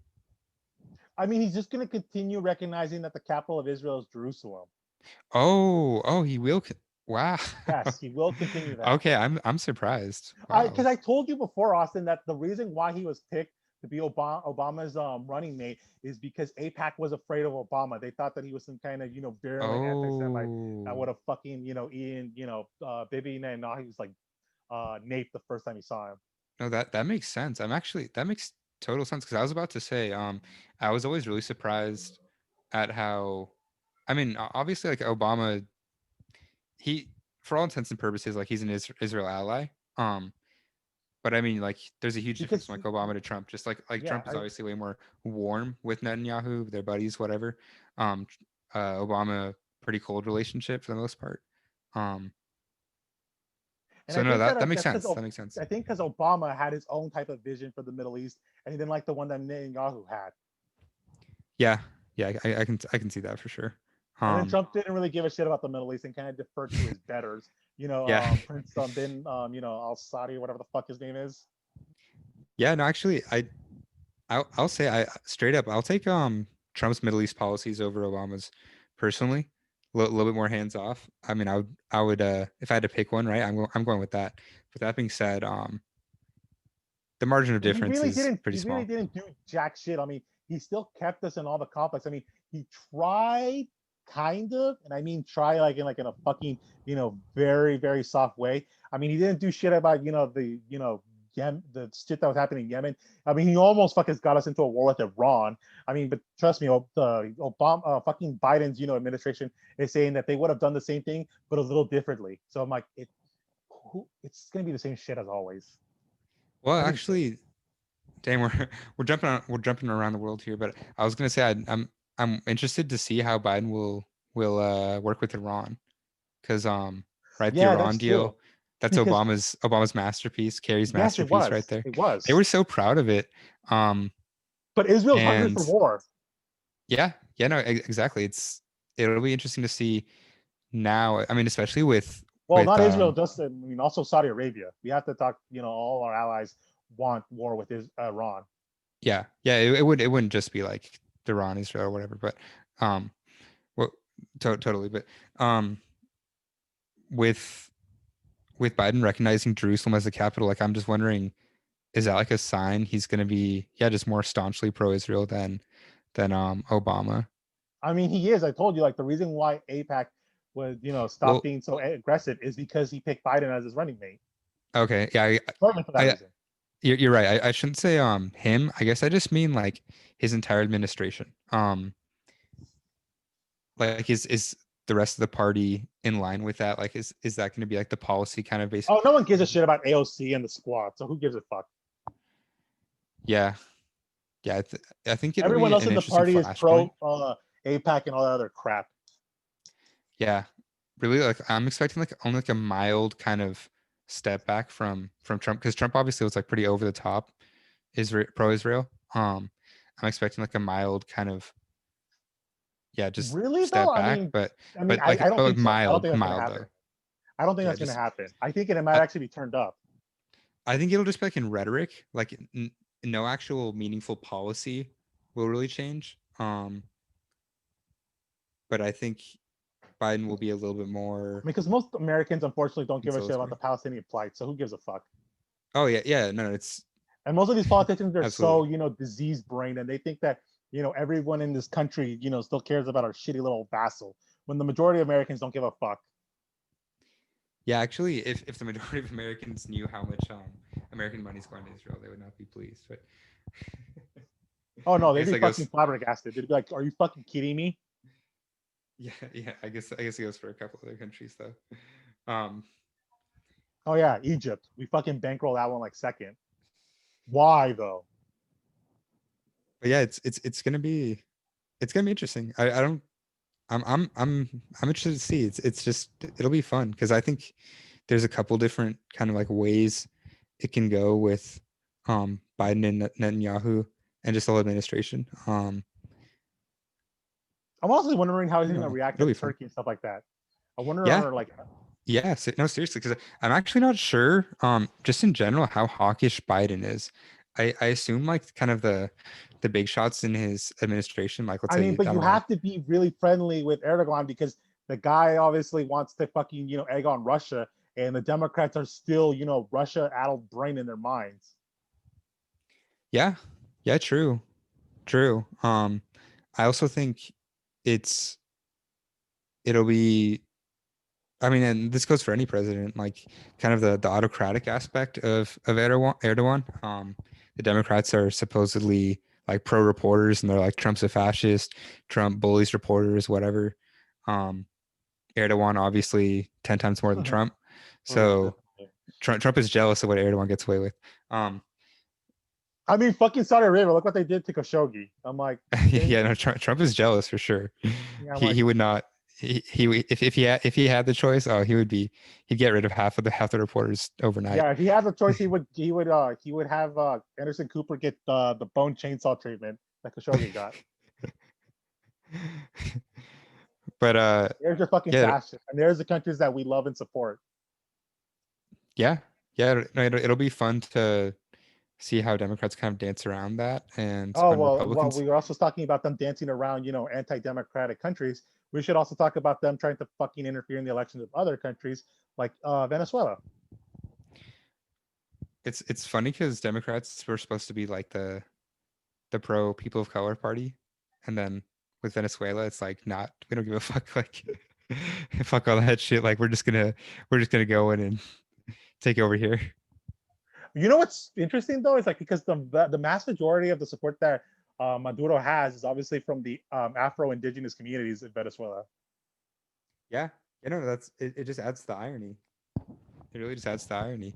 [SPEAKER 1] I mean, he's just gonna continue recognizing that the capital of Israel is Jerusalem.
[SPEAKER 2] Oh, he will. Wow.
[SPEAKER 1] Yes, he will continue that.
[SPEAKER 2] Okay, I'm surprised.
[SPEAKER 1] Because
[SPEAKER 2] Wow.
[SPEAKER 1] I told you before, Austin, that the reason why he was picked to be Obama's running mate is because APAC was afraid of Obama. They thought that he was some kind of virulent anti-Semite that
[SPEAKER 2] Oh
[SPEAKER 1] would have fucking Ian Bibi, and now he was like Nate the first time he saw him.
[SPEAKER 2] no, that makes sense. That makes total sense because I was about to say, I was always really surprised at how, I mean, obviously like Obama, he for all intents and purposes like he's an Israel ally. Um, but I mean like there's a huge difference
[SPEAKER 1] Because
[SPEAKER 2] from like Obama to Trump. Just like
[SPEAKER 1] yeah,
[SPEAKER 2] Trump is obviously way more warm with Netanyahu, their buddies, whatever. Um, Obama pretty cold relationship for the most part. Um,
[SPEAKER 1] and
[SPEAKER 2] so
[SPEAKER 1] I
[SPEAKER 2] no,
[SPEAKER 1] think
[SPEAKER 2] that
[SPEAKER 1] that
[SPEAKER 2] makes
[SPEAKER 1] that's
[SPEAKER 2] sense.
[SPEAKER 1] because
[SPEAKER 2] That makes sense.
[SPEAKER 1] I think because Obama had his own type of vision for the Middle East, and he didn't like the one that Netanyahu had.
[SPEAKER 2] Yeah, yeah, I can see that for sure.
[SPEAKER 1] And then
[SPEAKER 2] Um,
[SPEAKER 1] Trump didn't really give a shit about the Middle East and kind of deferred to his betters.
[SPEAKER 2] yeah,
[SPEAKER 1] Prince bin Al Saudi, whatever the fuck his name is.
[SPEAKER 2] yeah. No, actually, I'll say I straight up I'll take Trump's Middle East policies over Obama's personally. Little bit more hands off. I mean, I would if I had to pick one, right? I'm going with that. But that being said, the margin of
[SPEAKER 1] He
[SPEAKER 2] difference
[SPEAKER 1] really
[SPEAKER 2] is
[SPEAKER 1] didn't.
[SPEAKER 2] pretty
[SPEAKER 1] He really
[SPEAKER 2] small.
[SPEAKER 1] didn't do jack shit. I mean, he still kept us in all the conflicts. I mean, he tried kind of, and I mean try like in a fucking very very soft way. I mean, he didn't do shit about the the shit that was happening in Yemen. I mean, he almost fucking got us into a war with Iran. I mean, but trust me, the Obama, fucking Biden's, administration is saying that they would have done the same thing, but a little differently. So I'm like, it's gonna be the same shit as always.
[SPEAKER 2] Well,
[SPEAKER 1] I mean,
[SPEAKER 2] actually, damn, we're jumping around the world here, but I was gonna say I'm interested to see how Biden will work with Iran, because right, the
[SPEAKER 1] yeah, that's
[SPEAKER 2] Iran
[SPEAKER 1] true.
[SPEAKER 2] deal, that's
[SPEAKER 1] Because
[SPEAKER 2] Obama's masterpiece, Kerry's
[SPEAKER 1] yes, it
[SPEAKER 2] masterpiece right
[SPEAKER 1] was.
[SPEAKER 2] there.
[SPEAKER 1] It
[SPEAKER 2] They
[SPEAKER 1] was.
[SPEAKER 2] were so proud of it. Um,
[SPEAKER 1] But Israel's hungry
[SPEAKER 2] and
[SPEAKER 1] for war.
[SPEAKER 2] yeah, yeah, no, exactly. It'll be interesting to see now. I mean, especially with
[SPEAKER 1] Well,
[SPEAKER 2] with
[SPEAKER 1] not Israel, just I mean also Saudi Arabia. We have to talk. All our allies want war with Iran.
[SPEAKER 2] yeah, yeah, it wouldn't just be like Iran, Israel, or whatever, but um, well, totally, but um, with with Biden recognizing Jerusalem as the capital, like I'm just wondering, is that like a sign he's going to be, yeah, just more staunchly pro-Israel than Obama?
[SPEAKER 1] I mean, he is. I told you, like the reason why APAC would stop
[SPEAKER 2] Well,
[SPEAKER 1] being so aggressive is because he picked Biden as his running mate.
[SPEAKER 2] okay, yeah,
[SPEAKER 1] Certainly for that
[SPEAKER 2] I
[SPEAKER 1] reason.
[SPEAKER 2] you're right. I shouldn't say him. I guess I just mean like his entire administration. Like is the rest of the party in line with that? Like is that going to be like the policy kind of base?
[SPEAKER 1] Oh, no one gives a shit about AOC and the squad. So who gives a fuck?
[SPEAKER 2] Yeah, yeah. I think it'll
[SPEAKER 1] Everyone
[SPEAKER 2] be
[SPEAKER 1] else
[SPEAKER 2] an
[SPEAKER 1] in the
[SPEAKER 2] interesting
[SPEAKER 1] party is
[SPEAKER 2] flashpoint.
[SPEAKER 1] pro APAC and all that other crap.
[SPEAKER 2] Yeah, really. Like I'm expecting like only like a mild kind of step back from Trump, because Trump obviously was like pretty over the top Israel pro-Israel. I'm expecting like a mild kind of, yeah, just
[SPEAKER 1] Really though?
[SPEAKER 2] step
[SPEAKER 1] I
[SPEAKER 2] back,
[SPEAKER 1] mean,
[SPEAKER 2] but
[SPEAKER 1] I mean, I,
[SPEAKER 2] like
[SPEAKER 1] I don't think so. I don't
[SPEAKER 2] mild
[SPEAKER 1] think that's gonna
[SPEAKER 2] mild
[SPEAKER 1] happen.
[SPEAKER 2] though.
[SPEAKER 1] I don't think
[SPEAKER 2] Yeah,
[SPEAKER 1] that's gonna
[SPEAKER 2] just
[SPEAKER 1] happen. I think it might
[SPEAKER 2] I,
[SPEAKER 1] actually be turned up.
[SPEAKER 2] I think it'll just be like in rhetoric, like no actual meaningful policy will really change. But I think Biden will be a little bit more
[SPEAKER 1] Because most Americans, unfortunately, don't give a shit about
[SPEAKER 2] conciliatory.
[SPEAKER 1] the Palestinian plight. So who gives a fuck?
[SPEAKER 2] Oh yeah, yeah, no, it's
[SPEAKER 1] And most of these politicians are so
[SPEAKER 2] absolutely.
[SPEAKER 1] disease brained, and they think that everyone in this country still cares about our shitty little vassal, when the majority of Americans don't give a fuck.
[SPEAKER 2] Yeah, actually, if the majority of Americans knew how much American money is going to Israel, they would not be pleased. But
[SPEAKER 1] Oh no,
[SPEAKER 2] I
[SPEAKER 1] they'd
[SPEAKER 2] guess
[SPEAKER 1] be
[SPEAKER 2] that goes.
[SPEAKER 1] fucking flabbergasted. They'd be like, "Are you fucking kidding me?"
[SPEAKER 2] Yeah, yeah. I guess it goes for a couple other countries though. Um,
[SPEAKER 1] Oh yeah, Egypt. We fucking bankroll that one like second. Why though?
[SPEAKER 2] but yeah, it's gonna be interesting. I don't. I'm interested to see. It's just it'll be fun because I think there's a couple different kind of like ways it can go with Biden and Netanyahu and just the whole administration.
[SPEAKER 1] I'm also wondering how he's
[SPEAKER 2] I don't
[SPEAKER 1] gonna
[SPEAKER 2] know.
[SPEAKER 1] react
[SPEAKER 2] It'll
[SPEAKER 1] to
[SPEAKER 2] be fun.
[SPEAKER 1] Turkey and stuff like that. I wonder,
[SPEAKER 2] Yeah,
[SPEAKER 1] or like,
[SPEAKER 2] yeah. No, seriously, because I'm actually not sure. Just in general, how hawkish Biden is. I assume like kind of the big shots in his administration, like let's
[SPEAKER 1] I mean,
[SPEAKER 2] say I
[SPEAKER 1] but you
[SPEAKER 2] don't know.
[SPEAKER 1] have to be really friendly with Erdogan because the guy obviously wants to fucking egg on Russia, and the Democrats are still Russia addled brain in their minds.
[SPEAKER 2] Yeah, yeah, true, true. I also think it's it'll be, I mean, and this goes for any president, like kind of the autocratic aspect of Erdogan. The Democrats are supposedly like pro reporters, and they're like Trump's a fascist, Trump bullies reporters, whatever. Um, Erdogan obviously 10 times more than Trump,
[SPEAKER 1] Oh yeah,
[SPEAKER 2] so
[SPEAKER 1] definitely.
[SPEAKER 2] Trump is jealous of what Erdogan gets away with. Um,
[SPEAKER 1] I mean, fucking Saudi Arabia. Look what they did to Khashoggi. I'm like, you kidding
[SPEAKER 2] yeah,
[SPEAKER 1] me?
[SPEAKER 2] no, Trump is jealous for sure.
[SPEAKER 1] Yeah, I'm
[SPEAKER 2] He
[SPEAKER 1] like,
[SPEAKER 2] would not. If he had the choice, oh, he'd get rid of half the reporters overnight.
[SPEAKER 1] yeah. If he had the choice, he would have Anderson Cooper get the bone chainsaw treatment that Khashoggi got.
[SPEAKER 2] But
[SPEAKER 1] There's your fucking
[SPEAKER 2] yeah,
[SPEAKER 1] fascist, and there's the countries that we love and support.
[SPEAKER 2] yeah, yeah. No, it'll be fun to see how Democrats kind of dance around that, and
[SPEAKER 1] Oh
[SPEAKER 2] when
[SPEAKER 1] well,
[SPEAKER 2] Republicans,
[SPEAKER 1] we were also talking about them dancing around, anti-democratic countries. We should also talk about them trying to fucking interfere in the elections of other countries like Venezuela.
[SPEAKER 2] it's funny because Democrats were supposed to be like the pro people of color party, and then with Venezuela, it's like not. We don't give a fuck. Like fuck all that shit. Like we're just gonna go in and take over here.
[SPEAKER 1] You know what's interesting though is like because the mass majority of the support that Maduro has is obviously from the Afro-Indigenous communities in Venezuela.
[SPEAKER 2] Yeah, you know, that's it. It just adds to the irony. It really just adds to the irony.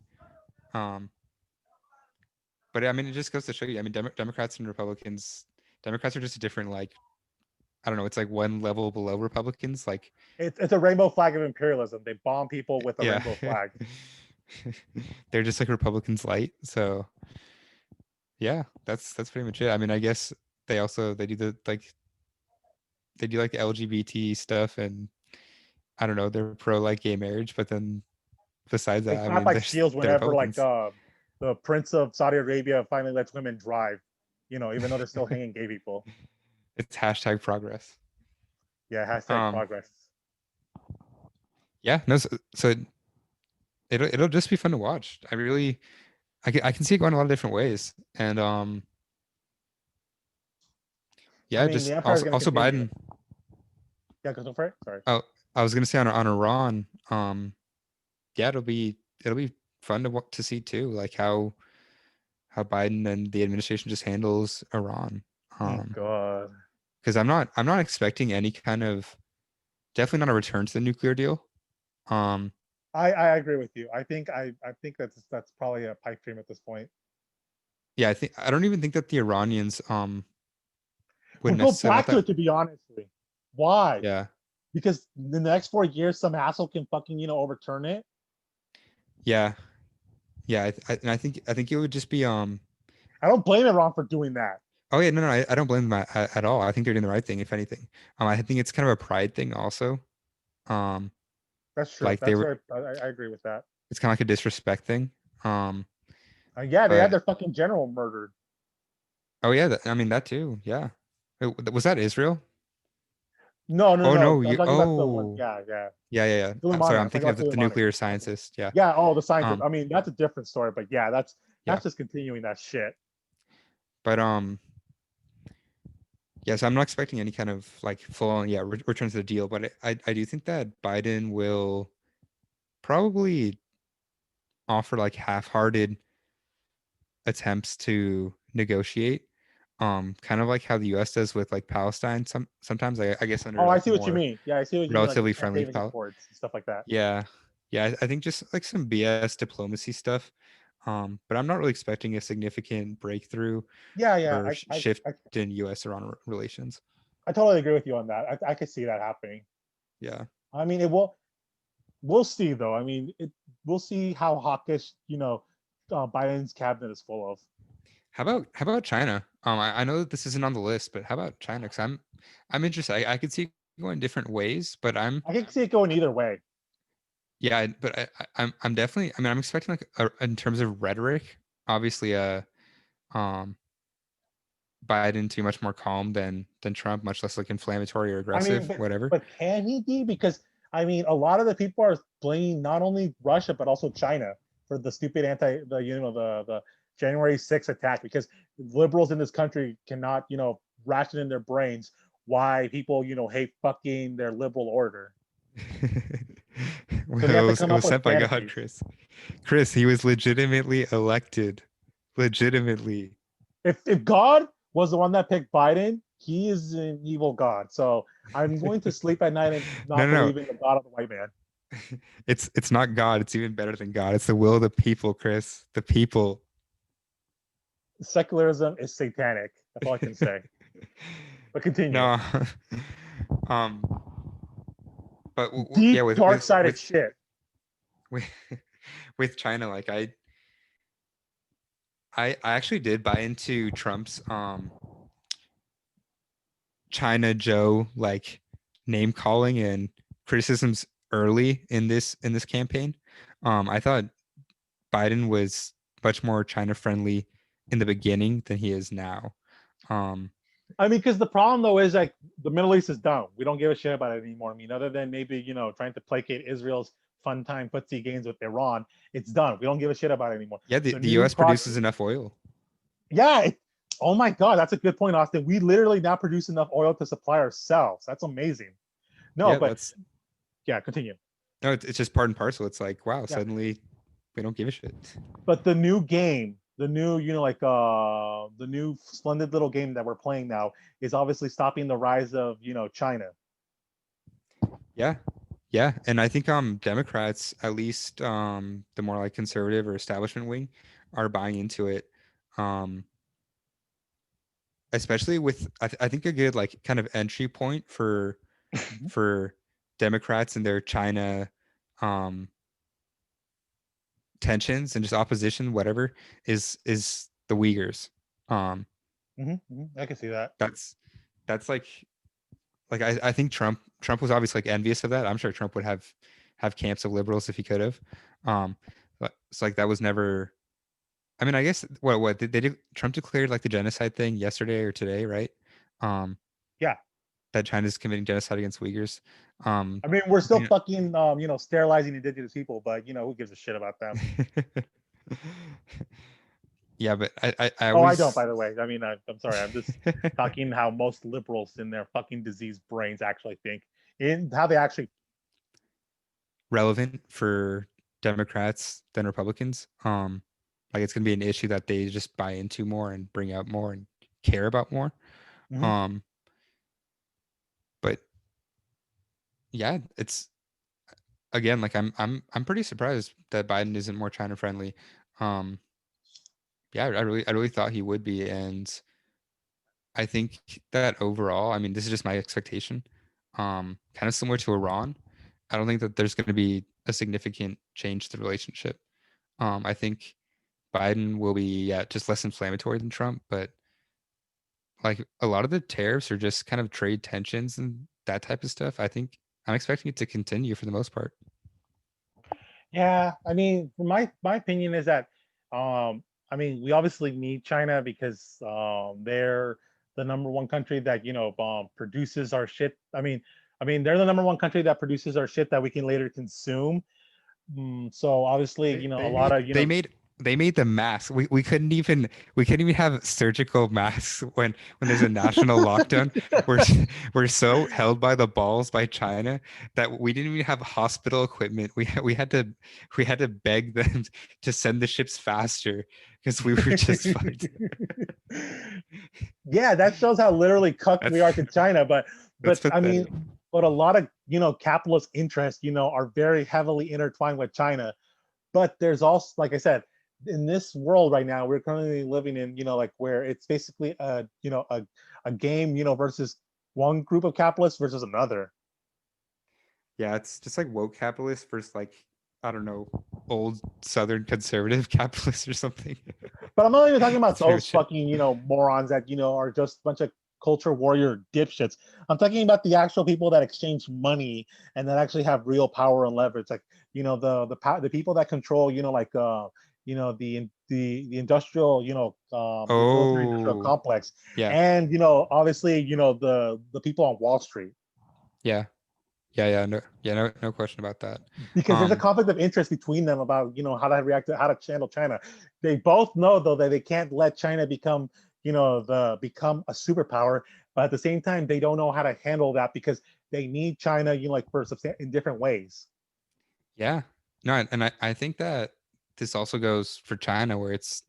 [SPEAKER 2] Um, but I mean, it just goes to show you. I mean, Democrats and Republicans. Democrats are just a different, like, I don't know. It's like one level below Republicans. Like,
[SPEAKER 1] It's a rainbow flag of imperialism. They bomb people with a
[SPEAKER 2] yeah,
[SPEAKER 1] rainbow flag.
[SPEAKER 2] they're just like Republicans light. So yeah, that's pretty much it. I mean, I guess they do the they do like the LGBT stuff, and I don't know, they're pro like gay marriage, but then besides
[SPEAKER 1] They
[SPEAKER 2] that, I
[SPEAKER 1] clap
[SPEAKER 2] mean,
[SPEAKER 1] like shields
[SPEAKER 2] they're
[SPEAKER 1] whenever like
[SPEAKER 2] Republicans.
[SPEAKER 1] the Prince of Saudi Arabia finally lets women drive. You know, even though they're still hanging gay people.
[SPEAKER 2] It's hashtag progress.
[SPEAKER 1] Yeah, hashtag
[SPEAKER 2] Um,
[SPEAKER 1] progress.
[SPEAKER 2] yeah, no, so it'll just be fun to watch. I really, I can see it going a lot of different ways, and
[SPEAKER 1] I
[SPEAKER 2] yeah,
[SPEAKER 1] mean, the
[SPEAKER 2] just
[SPEAKER 1] empire is going to
[SPEAKER 2] also
[SPEAKER 1] continue.
[SPEAKER 2] Biden.
[SPEAKER 1] Yeah, go for it. Sorry.
[SPEAKER 2] Oh, I was gonna say on Iran, yeah, it'll be fun to see too, like how Biden and the administration just handles Iran.
[SPEAKER 1] Oh God.
[SPEAKER 2] Because I'm not expecting any kind of, definitely not a return to the nuclear deal. Um,
[SPEAKER 1] I agree with you. I think that's probably a pipe dream at this point.
[SPEAKER 2] yeah, I don't even think that the Iranians would
[SPEAKER 1] We'll go
[SPEAKER 2] necessarily want
[SPEAKER 1] back to
[SPEAKER 2] that.
[SPEAKER 1] it to be honestly. Why?
[SPEAKER 2] Yeah,
[SPEAKER 1] Because in the next 4 years, some asshole can fucking overturn it.
[SPEAKER 2] yeah, yeah. And I think it would just be
[SPEAKER 1] I don't blame Iran for doing that.
[SPEAKER 2] oh yeah, no, I don't blame them at all. I think they're doing the right thing, if anything. I think it's kind of a pride thing also. Um,
[SPEAKER 1] That's true.
[SPEAKER 2] like they
[SPEAKER 1] That's
[SPEAKER 2] were,
[SPEAKER 1] right. I agree with that.
[SPEAKER 2] it's kind of like a disrespect thing. Um,
[SPEAKER 1] Yeah, they had
[SPEAKER 2] but
[SPEAKER 1] their fucking general murdered.
[SPEAKER 2] oh yeah, I mean that too. Yeah, was that Israel?
[SPEAKER 1] No, no,
[SPEAKER 2] Oh
[SPEAKER 1] no.
[SPEAKER 2] no,
[SPEAKER 1] I'm
[SPEAKER 2] you.
[SPEAKER 1] talking about the one.
[SPEAKER 2] Oh
[SPEAKER 1] Yeah, yeah.
[SPEAKER 2] yeah, yeah, yeah. I'm sorry.
[SPEAKER 1] Suleimani.
[SPEAKER 2] I'm
[SPEAKER 1] I'm talking
[SPEAKER 2] thinking
[SPEAKER 1] about
[SPEAKER 2] of the
[SPEAKER 1] Suleimani.
[SPEAKER 2] nuclear scientist. Yeah,
[SPEAKER 1] Yeah. Oh, the scientist.
[SPEAKER 2] um,
[SPEAKER 1] I mean, that's a different story. But yeah,
[SPEAKER 2] yeah.
[SPEAKER 1] that's just continuing that shit.
[SPEAKER 2] But yeah. So I'm not expecting any kind of like full on return to the deal. But I do think that Biden will probably offer like half-hearted attempts to negotiate. Kind of like how the U.S. does with like Palestine. Sometimes I guess
[SPEAKER 1] Oh,
[SPEAKER 2] under
[SPEAKER 1] I
[SPEAKER 2] like
[SPEAKER 1] see what you
[SPEAKER 2] more
[SPEAKER 1] mean. Yeah, I see what you mean. Like the
[SPEAKER 2] relatively
[SPEAKER 1] Camp
[SPEAKER 2] friendly
[SPEAKER 1] David Accords and stuff like that.
[SPEAKER 2] Yeah. Yeah, I think just like some BS diplomacy stuff. But I'm not really expecting a significant breakthrough
[SPEAKER 1] Yeah, yeah.
[SPEAKER 2] or shift in US Iran relations.
[SPEAKER 1] I totally agree with you on that. I could see that happening.
[SPEAKER 2] Yeah.
[SPEAKER 1] I mean, it will. We'll see though. I mean, we'll see how hawkish Biden's cabinet is full of.
[SPEAKER 2] How about China? I know that this isn't on the list, but how about China? Because I'm interested. I could see it going different ways, but
[SPEAKER 1] I can see it going either way.
[SPEAKER 2] yeah, but I'm definitely. I mean, I'm expecting like in terms of rhetoric, obviously, um, Biden to be much more calm than Trump, much less like inflammatory or
[SPEAKER 1] I mean,
[SPEAKER 2] aggressive, whatever.
[SPEAKER 1] but can he be? Because I mean, a lot of the people are blaming not only Russia but also China for the stupid the January 6th attack. Because liberals in this country cannot ration in their brains why people hate fucking their liberal order. So they have to
[SPEAKER 2] It
[SPEAKER 1] come up
[SPEAKER 2] was
[SPEAKER 1] with
[SPEAKER 2] sent by God,
[SPEAKER 1] fantasies.
[SPEAKER 2] Chris. Chris, he was legitimately elected. Legitimately.
[SPEAKER 1] If God was the one that picked Biden, he is an evil God. So I'm going to sleep at night and
[SPEAKER 2] No,
[SPEAKER 1] not
[SPEAKER 2] no,
[SPEAKER 1] believe in the God of the white man.
[SPEAKER 2] no. It's not God. It's even better than God. It's the will of the people, Chris. The people.
[SPEAKER 1] Secularism is satanic. That's all I can say. But continue.
[SPEAKER 2] No. um, but yeah,
[SPEAKER 1] Deep dark sided shit.
[SPEAKER 2] with with China, like I actually did buy into Trump's China Joe like name calling and criticisms early in this campaign. I thought Biden was much more China friendly in the beginning than he is now. Um,
[SPEAKER 1] I mean, because the problem though is like the Middle East is done. We don't give a shit about it anymore. I mean, other than maybe trying to placate Israel's fun time footsie games with Iran, it's done. We don't give a shit about it anymore.
[SPEAKER 2] yeah,
[SPEAKER 1] So
[SPEAKER 2] the
[SPEAKER 1] new
[SPEAKER 2] U.S.
[SPEAKER 1] project.
[SPEAKER 2] produces enough oil.
[SPEAKER 1] Yeah. Oh my God, that's a good point, Austin. We literally now produce enough oil to supply ourselves. That's amazing. No,
[SPEAKER 2] Yeah,
[SPEAKER 1] but
[SPEAKER 2] that's
[SPEAKER 1] yeah, continue.
[SPEAKER 2] no, it's just part and parcel. It's like wow,
[SPEAKER 1] Yeah.
[SPEAKER 2] suddenly We don't give a shit.
[SPEAKER 1] But the new game, the new, the new splendid little game that we're playing now is obviously stopping the rise of, China.
[SPEAKER 2] Yeah. Yeah. And I think Democrats, at least the more like conservative or establishment wing, are buying into it. Um especially with I think a good like kind of entry point for Democrats and their China um tensions and just opposition, whatever, is the Uyghurs. Um
[SPEAKER 1] I can see that.
[SPEAKER 2] that's that's like I think Trump was obviously like envious of that. I'm sure Trump would have camps of liberals if he could have. But it's like that was never. I mean, I guess what they did. Trump declared like the genocide thing yesterday or today, right? Um,
[SPEAKER 1] Yeah.
[SPEAKER 2] that China's committing genocide against Uyghurs. Um,
[SPEAKER 1] I mean, we're still
[SPEAKER 2] you
[SPEAKER 1] fucking, sterilizing indigenous people, but who gives a shit about them?
[SPEAKER 2] know, yeah, but I
[SPEAKER 1] Oh, I don't,
[SPEAKER 2] always
[SPEAKER 1] by the way. I mean, I'm sorry. I'm just talking how most liberals in their fucking diseased brains actually think, in how they actually.
[SPEAKER 2] relevant for Democrats than Republicans. Like it's gonna be an issue that they just buy into more and bring up more and care about more.
[SPEAKER 1] Mhm.
[SPEAKER 2] Um, but yeah, it's again like I'm pretty surprised that Biden isn't more China friendly. Um, yeah, I really thought he would be, and I think that overall, I mean, this is just my expectation. Kind of similar to Iran. I don't think that there's going to be a significant change to the relationship. I think Biden will be just less inflammatory than Trump, but like a lot of the tariffs are just kind of trade tensions and that type of stuff. I think I'm expecting it to continue for the most part.
[SPEAKER 1] Yeah, I mean, my opinion is that, I mean, we obviously need China because they're the number one country that produces our shit. I mean, they're the number one country that produces our shit that we can later consume. So obviously,
[SPEAKER 2] They,
[SPEAKER 1] a
[SPEAKER 2] they
[SPEAKER 1] lot
[SPEAKER 2] made
[SPEAKER 1] of
[SPEAKER 2] they made they made the masks. We couldn't even have surgical masks when there's a national lockdown. We're we're so held by the balls by China that we didn't even have hospital equipment. We had to beg them to send the ships faster because we were just fucked.
[SPEAKER 1] Yeah, that shows how literally cucked we
[SPEAKER 2] That's
[SPEAKER 1] are to China. But
[SPEAKER 2] that's
[SPEAKER 1] I mean,
[SPEAKER 2] pathetic.
[SPEAKER 1] but a lot of capitalist interests are very heavily intertwined with China. But there's also, like I said, in this world right now, we're currently living in, like where it's basically a game, versus one group of capitalists versus another.
[SPEAKER 2] Yeah, it's just like woke capitalists versus like I don't know, old Southern conservative capitalists or something.
[SPEAKER 1] But I'm not even talking about
[SPEAKER 2] That's pretty
[SPEAKER 1] those
[SPEAKER 2] much it.
[SPEAKER 1] fucking, morons that, are just a bunch of culture warrior dipshits. I'm talking about the actual people that exchange money and that actually have real power and leverage. Like, the people that control, like the industrial, the military industrial
[SPEAKER 2] Oh,
[SPEAKER 1] complex.
[SPEAKER 2] yeah,
[SPEAKER 1] And, obviously, the people on Wall Street.
[SPEAKER 2] yeah, no question about that.
[SPEAKER 1] Because there's a
[SPEAKER 2] Um,
[SPEAKER 1] conflict of interest between them about how to react to how to handle China. They both know though that they can't let China become become a superpower, but at the same time they don't know how to handle that because they need China like for in different ways.
[SPEAKER 2] yeah, no, and I think that this also goes for China, where it's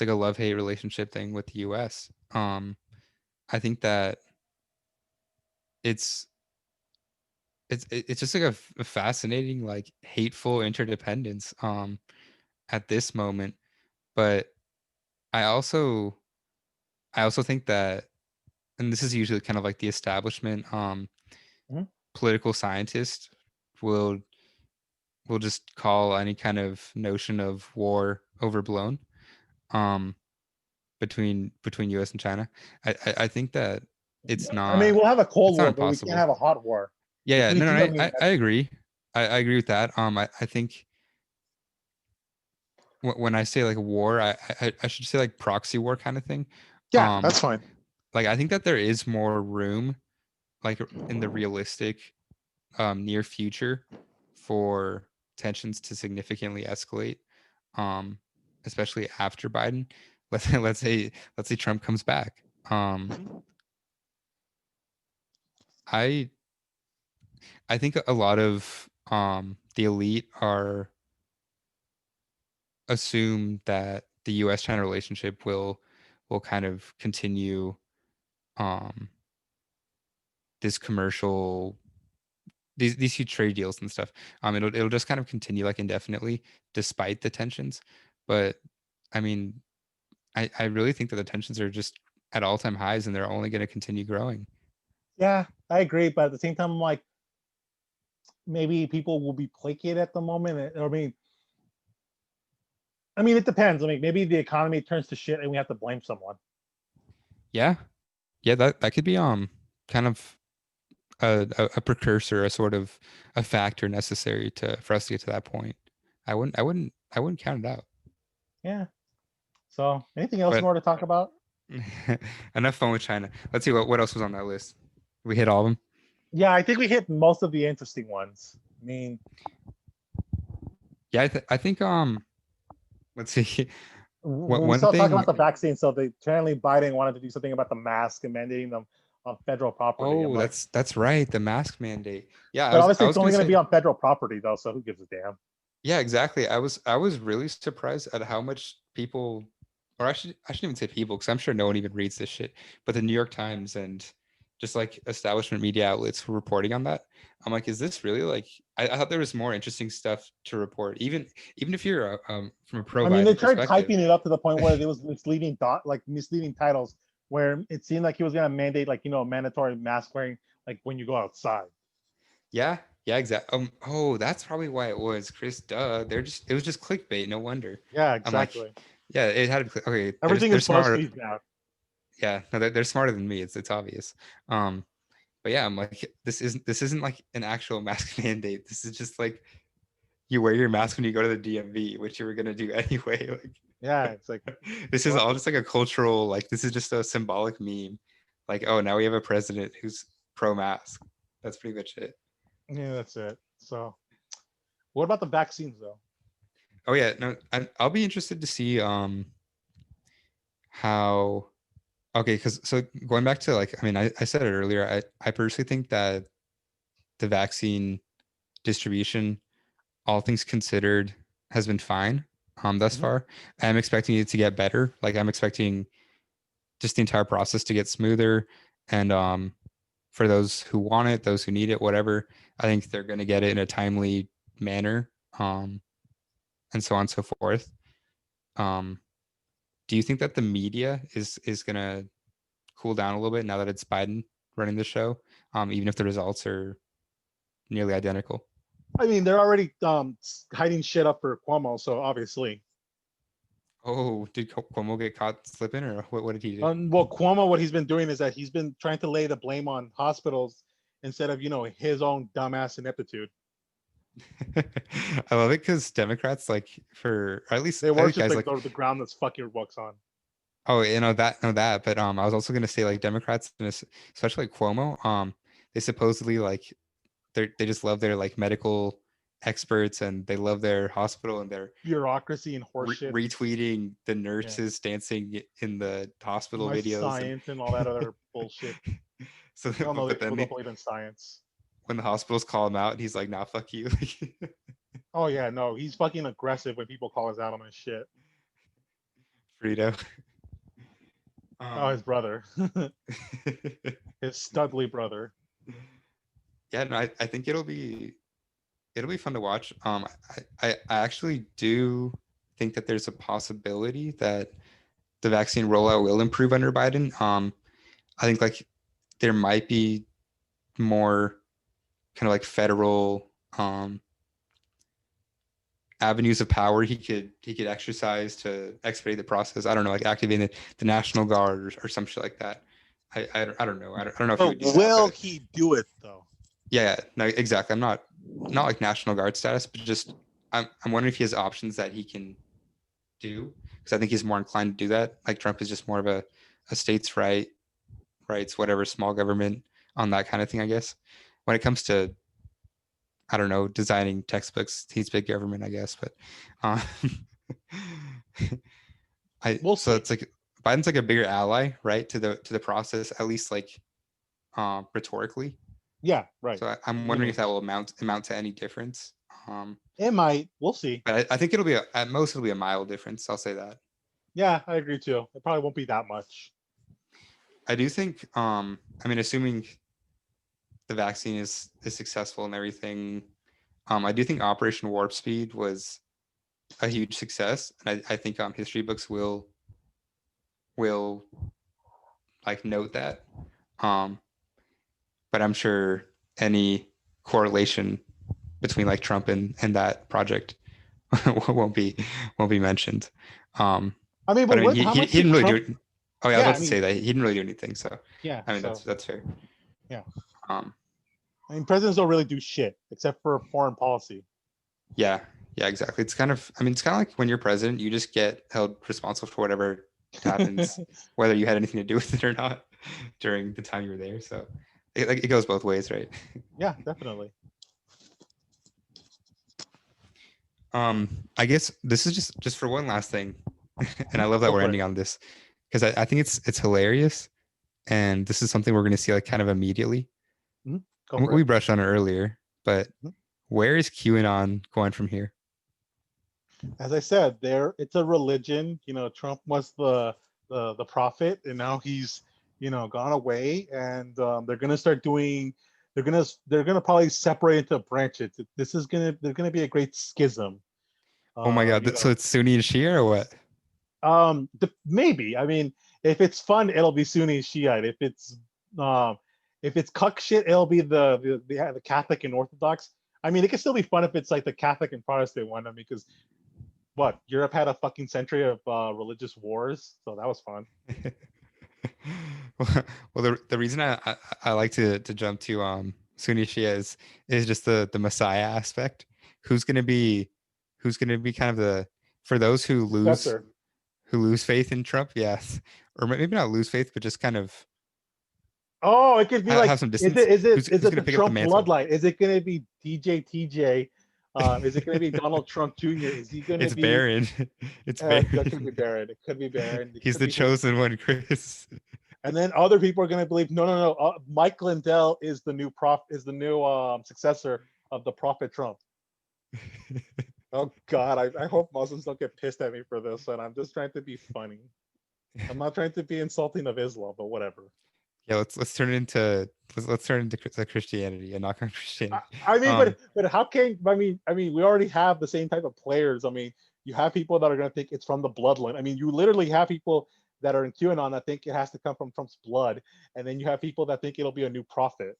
[SPEAKER 2] like a love-hate relationship thing with the U.S. I think that it's it's just like a fascinating, like hateful interdependence at this moment. But I also I also think that, and this is usually kind of like the establishment,
[SPEAKER 1] Mhm.
[SPEAKER 2] political scientist will will just call any kind of notion of war overblown, um, between U.S. and China. I think that it's
[SPEAKER 1] I mean,
[SPEAKER 2] not
[SPEAKER 1] we'll have a Cold
[SPEAKER 2] it's not
[SPEAKER 1] War, but we can't
[SPEAKER 2] impossible.
[SPEAKER 1] have a hot war.
[SPEAKER 2] Yeah,
[SPEAKER 1] If
[SPEAKER 2] yeah,
[SPEAKER 1] we
[SPEAKER 2] no, no,
[SPEAKER 1] do, I mean,
[SPEAKER 2] I agree. I agree with that. I think when I say like war, I should say like proxy war kind of thing.
[SPEAKER 1] yeah,
[SPEAKER 2] Um,
[SPEAKER 1] that's fine.
[SPEAKER 2] like I think that there is more room, like in the realistic near future, for tensions to significantly escalate, um, especially after Biden. Let's say Trump comes back. I I think a lot of the elite are assume that the U.S.-China relationship will kind of continue um, this commercial these huge trade deals and stuff. It'll just kind of continue like indefinitely despite the tensions. But I mean, I really think that the tensions are just at all-time highs and they're only going to continue growing.
[SPEAKER 1] Yeah, I agree, but at the same time, I'm like, maybe people will be placated at the moment. I mean, it depends. I mean, maybe the economy turns to shit and we have to blame someone.
[SPEAKER 2] Yeah, yeah, that could be kind of a precursor, a sort of a factor necessary to for us to get to that point. I wouldn't count it out.
[SPEAKER 1] Yeah. So, anything else
[SPEAKER 2] But
[SPEAKER 1] more to talk about?
[SPEAKER 2] enough fun with China. Let's see what else was on that list. We hit all of them.
[SPEAKER 1] Yeah, I think we hit most of the interesting ones. I mean,
[SPEAKER 2] Yeah, I think let's see. What
[SPEAKER 1] we
[SPEAKER 2] one
[SPEAKER 1] still talk
[SPEAKER 2] thing?
[SPEAKER 1] about the vaccine. So, apparently Biden wanted to do something about the mask and mandating them on federal property. I'm
[SPEAKER 2] Oh,
[SPEAKER 1] like,
[SPEAKER 2] that's right, the mask mandate. Yeah, I
[SPEAKER 1] but
[SPEAKER 2] was I
[SPEAKER 1] obviously it's
[SPEAKER 2] was gonna
[SPEAKER 1] only going to
[SPEAKER 2] say
[SPEAKER 1] be on federal property though. So who gives a damn?
[SPEAKER 2] yeah, exactly. I was really surprised at how much people, or I shouldn't even say people, because I'm sure no one even reads this shit. But the New York Times and just like establishment media outlets were reporting on that. I'm like, is this really like? I thought there was more interesting stuff to report, even if you're from a
[SPEAKER 1] I mean, they
[SPEAKER 2] pro-Biden
[SPEAKER 1] tried
[SPEAKER 2] perspective.
[SPEAKER 1] hyping it up to the point where it was misleading titles, where it seemed like he was going to mandate mandatory mask wearing like when you go outside.
[SPEAKER 2] Yeah, yeah, exactly. Oh, that's probably why it was, Chris. Duh, it was just clickbait. No wonder.
[SPEAKER 1] Yeah,
[SPEAKER 2] I'm like,
[SPEAKER 1] exactly.
[SPEAKER 2] yeah, it had to be. Okay,
[SPEAKER 1] Everything
[SPEAKER 2] they're
[SPEAKER 1] is
[SPEAKER 2] smarter.
[SPEAKER 1] BuzzFeed now.
[SPEAKER 2] Yeah, no, they're smarter than me. It's obvious. Um, but yeah, I'm like, this isn't like an actual mask mandate. This is just like you wear your mask when you go to the DMV, which you were gonna do anyway.
[SPEAKER 1] Yeah,
[SPEAKER 2] Like,
[SPEAKER 1] it's like
[SPEAKER 2] this is
[SPEAKER 1] what?
[SPEAKER 2] all just like a cultural, like this is just a symbolic meme. Like, oh, now we have a president who's pro-mask. That's pretty much it.
[SPEAKER 1] Yeah, that's it. So, what about the vaccines though?
[SPEAKER 2] Oh yeah, no, I'll be interested to see how okay, because so going back to like, I mean, I said it earlier. I personally think that the vaccine distribution, all things considered, has been fine thus
[SPEAKER 1] Mhm.
[SPEAKER 2] far. I'm expecting it to get better. Like I'm expecting just the entire process to get smoother. And for those who want it, those who need it, whatever, I think they're going to get it in a timely manner, and so on and so forth. Um, do you think that the media is going to cool down a little bit now that it's Biden running the show, even if the results are nearly identical?
[SPEAKER 1] I mean, they're already hiding shit up for Cuomo, so obviously.
[SPEAKER 2] Oh, did Cuomo get caught slipping, or what did he do?
[SPEAKER 1] Well, Cuomo, what he's been doing is that he's been trying to lay the blame on hospitals instead of his own dumbass ineptitude.
[SPEAKER 2] I love it because Democrats, like, for or at least
[SPEAKER 1] They
[SPEAKER 2] I think
[SPEAKER 1] worship
[SPEAKER 2] guys
[SPEAKER 1] the,
[SPEAKER 2] like,
[SPEAKER 1] the ground that's fucking walks on.
[SPEAKER 2] oh, know that, but I was also gonna say like Democrats, and especially like Cuomo, they supposedly like they just love their like medical experts and they love their hospital and they're
[SPEAKER 1] Bureaucracy and horseshit.
[SPEAKER 2] retweeting the
[SPEAKER 1] Yeah,
[SPEAKER 2] nurses dancing in the hospital
[SPEAKER 1] my
[SPEAKER 2] videos and
[SPEAKER 1] science and all that other bullshit.
[SPEAKER 2] so
[SPEAKER 1] I don't know.
[SPEAKER 2] but then
[SPEAKER 1] People don't believe in science.
[SPEAKER 2] when the hospitals call him out, he's like, nah, fuck you.
[SPEAKER 1] Oh yeah, no, he's fucking aggressive when people call us out on his shit.
[SPEAKER 2] Frito.
[SPEAKER 1] Oh, his
[SPEAKER 2] Um,
[SPEAKER 1] brother, his studly brother.
[SPEAKER 2] yeah, no, I think it'll be fun to watch. I actually do think that there's a possibility that the vaccine rollout will improve under Biden. I think like there might be more kind of like federal avenues of power he could exercise to expedite the process. I don't know, like activating the National Guard or some shit like that. I don't know. I don't know if he
[SPEAKER 1] But
[SPEAKER 2] would do that,
[SPEAKER 1] will
[SPEAKER 2] but
[SPEAKER 1] he do it though?
[SPEAKER 2] yeah, no, exactly. I'm not like National Guard status, but just I'm wondering if he has options that he can do because I think he's more inclined to do that. Like Trump is just more of a states' rights, whatever, small government on that kind of thing. I guess when it comes to I don't know designing textbooks, he's big government, I guess. But uh, I
[SPEAKER 1] We'll
[SPEAKER 2] so
[SPEAKER 1] see.
[SPEAKER 2] it's like Biden's like a bigger ally, right, to the process, at least like rhetorically.
[SPEAKER 1] Yeah, right.
[SPEAKER 2] So I'm wondering if
[SPEAKER 1] Mhm.
[SPEAKER 2] that will amount to any difference.
[SPEAKER 1] It might. We'll see.
[SPEAKER 2] But I think it'll be at most it'll be a mild difference. I'll say that.
[SPEAKER 1] Yeah, I agree too. It probably won't be that much.
[SPEAKER 2] I do think. I mean, assuming the vaccine is successful and everything, I do think Operation Warp Speed was a huge success, and I think history books will like note that. Um, but I'm sure any correlation between like Trump and that project won't be mentioned.
[SPEAKER 1] I mean,
[SPEAKER 2] But
[SPEAKER 1] but
[SPEAKER 2] I mean,
[SPEAKER 1] what? How
[SPEAKER 2] he
[SPEAKER 1] much did
[SPEAKER 2] didn't really
[SPEAKER 1] Trump?
[SPEAKER 2] do it. Oh yeah, I was
[SPEAKER 1] Yeah,
[SPEAKER 2] about
[SPEAKER 1] I
[SPEAKER 2] to say
[SPEAKER 1] mean,
[SPEAKER 2] that he didn't really do anything. So
[SPEAKER 1] yeah.
[SPEAKER 2] I mean,
[SPEAKER 1] So
[SPEAKER 2] that's fair.
[SPEAKER 1] yeah,
[SPEAKER 2] Um,
[SPEAKER 1] I mean, presidents don't really do shit except for foreign policy.
[SPEAKER 2] yeah, yeah, exactly. It's kind of, I mean, it's kind of like when you're president, you just get held responsible for whatever happens, whether you had anything to do with it or not during the time you were there. So it goes both ways, right?
[SPEAKER 1] Yeah, definitely.
[SPEAKER 2] I guess this is just for one last thing, and I love that
[SPEAKER 1] Go
[SPEAKER 2] we're
[SPEAKER 1] for it.
[SPEAKER 2] ending on this because I think it's hilarious, and this is something we're going to see like kind of immediately.
[SPEAKER 1] Go for
[SPEAKER 2] We
[SPEAKER 1] it.
[SPEAKER 2] brushed on it earlier, but
[SPEAKER 1] Mhm.
[SPEAKER 2] where is QAnon going from here?
[SPEAKER 1] As I said, there it's a religion. You know, Trump was the prophet, and now he's gone away, and they're gonna start doing. They're gonna probably separate into branches. This is gonna there's gonna be a great schism.
[SPEAKER 2] Oh my
[SPEAKER 1] Um,
[SPEAKER 2] God!
[SPEAKER 1] you
[SPEAKER 2] So
[SPEAKER 1] know,
[SPEAKER 2] it's Sunni and Shia or what?
[SPEAKER 1] maybe. I mean, if it's fun, it'll be Sunni Shiite. Um, if it's cuck shit, it'll be the Catholic and Orthodox. I mean, it can still be fun if it's like the Catholic and Protestant one. I mean, because what Europe had a fucking century of religious wars, so that was fun.
[SPEAKER 2] Well, the reason I like to jump to Sunni Shia is just the Messiah aspect. Who's gonna be who's gonna be kind of the for those
[SPEAKER 1] Successor.
[SPEAKER 2] who lose faith in Trump, yes, or maybe not lose faith, but just kind of
[SPEAKER 1] Oh, it could be like,
[SPEAKER 2] have some
[SPEAKER 1] is
[SPEAKER 2] distance.
[SPEAKER 1] it is it is
[SPEAKER 2] Who's
[SPEAKER 1] it
[SPEAKER 2] gonna
[SPEAKER 1] the
[SPEAKER 2] pick up the
[SPEAKER 1] Trump
[SPEAKER 2] mantle?
[SPEAKER 1] bloodline? Is it going to be DJ TJ? Is it going to be Donald Trump Jr.? Is he going to
[SPEAKER 2] It's
[SPEAKER 1] be?
[SPEAKER 2] Barron. It's
[SPEAKER 1] That could be
[SPEAKER 2] Barron.
[SPEAKER 1] Barron. It could be Barron. It
[SPEAKER 2] He's
[SPEAKER 1] could
[SPEAKER 2] the
[SPEAKER 1] be who?
[SPEAKER 2] chosen one, Chris.
[SPEAKER 1] And then other people are going to believe, no, no, no. Mike Lindell is the new successor of the prophet Trump. Oh God, I hope Muslims don't get pissed at me for this, and I'm just trying to be funny. I'm not trying to be insulting of Islam, but whatever.
[SPEAKER 2] Yeah, let's turn it into let's turn it into Christianity and knock on Christianity.
[SPEAKER 1] I mean,
[SPEAKER 2] Um,
[SPEAKER 1] but how can I mean we already have the same type of players. I mean, you have people that are going to think it's from the bloodline. I mean, you literally have people that are in QAnon that think it has to come from Trump's blood, and then you have people that think it'll be a new prophet,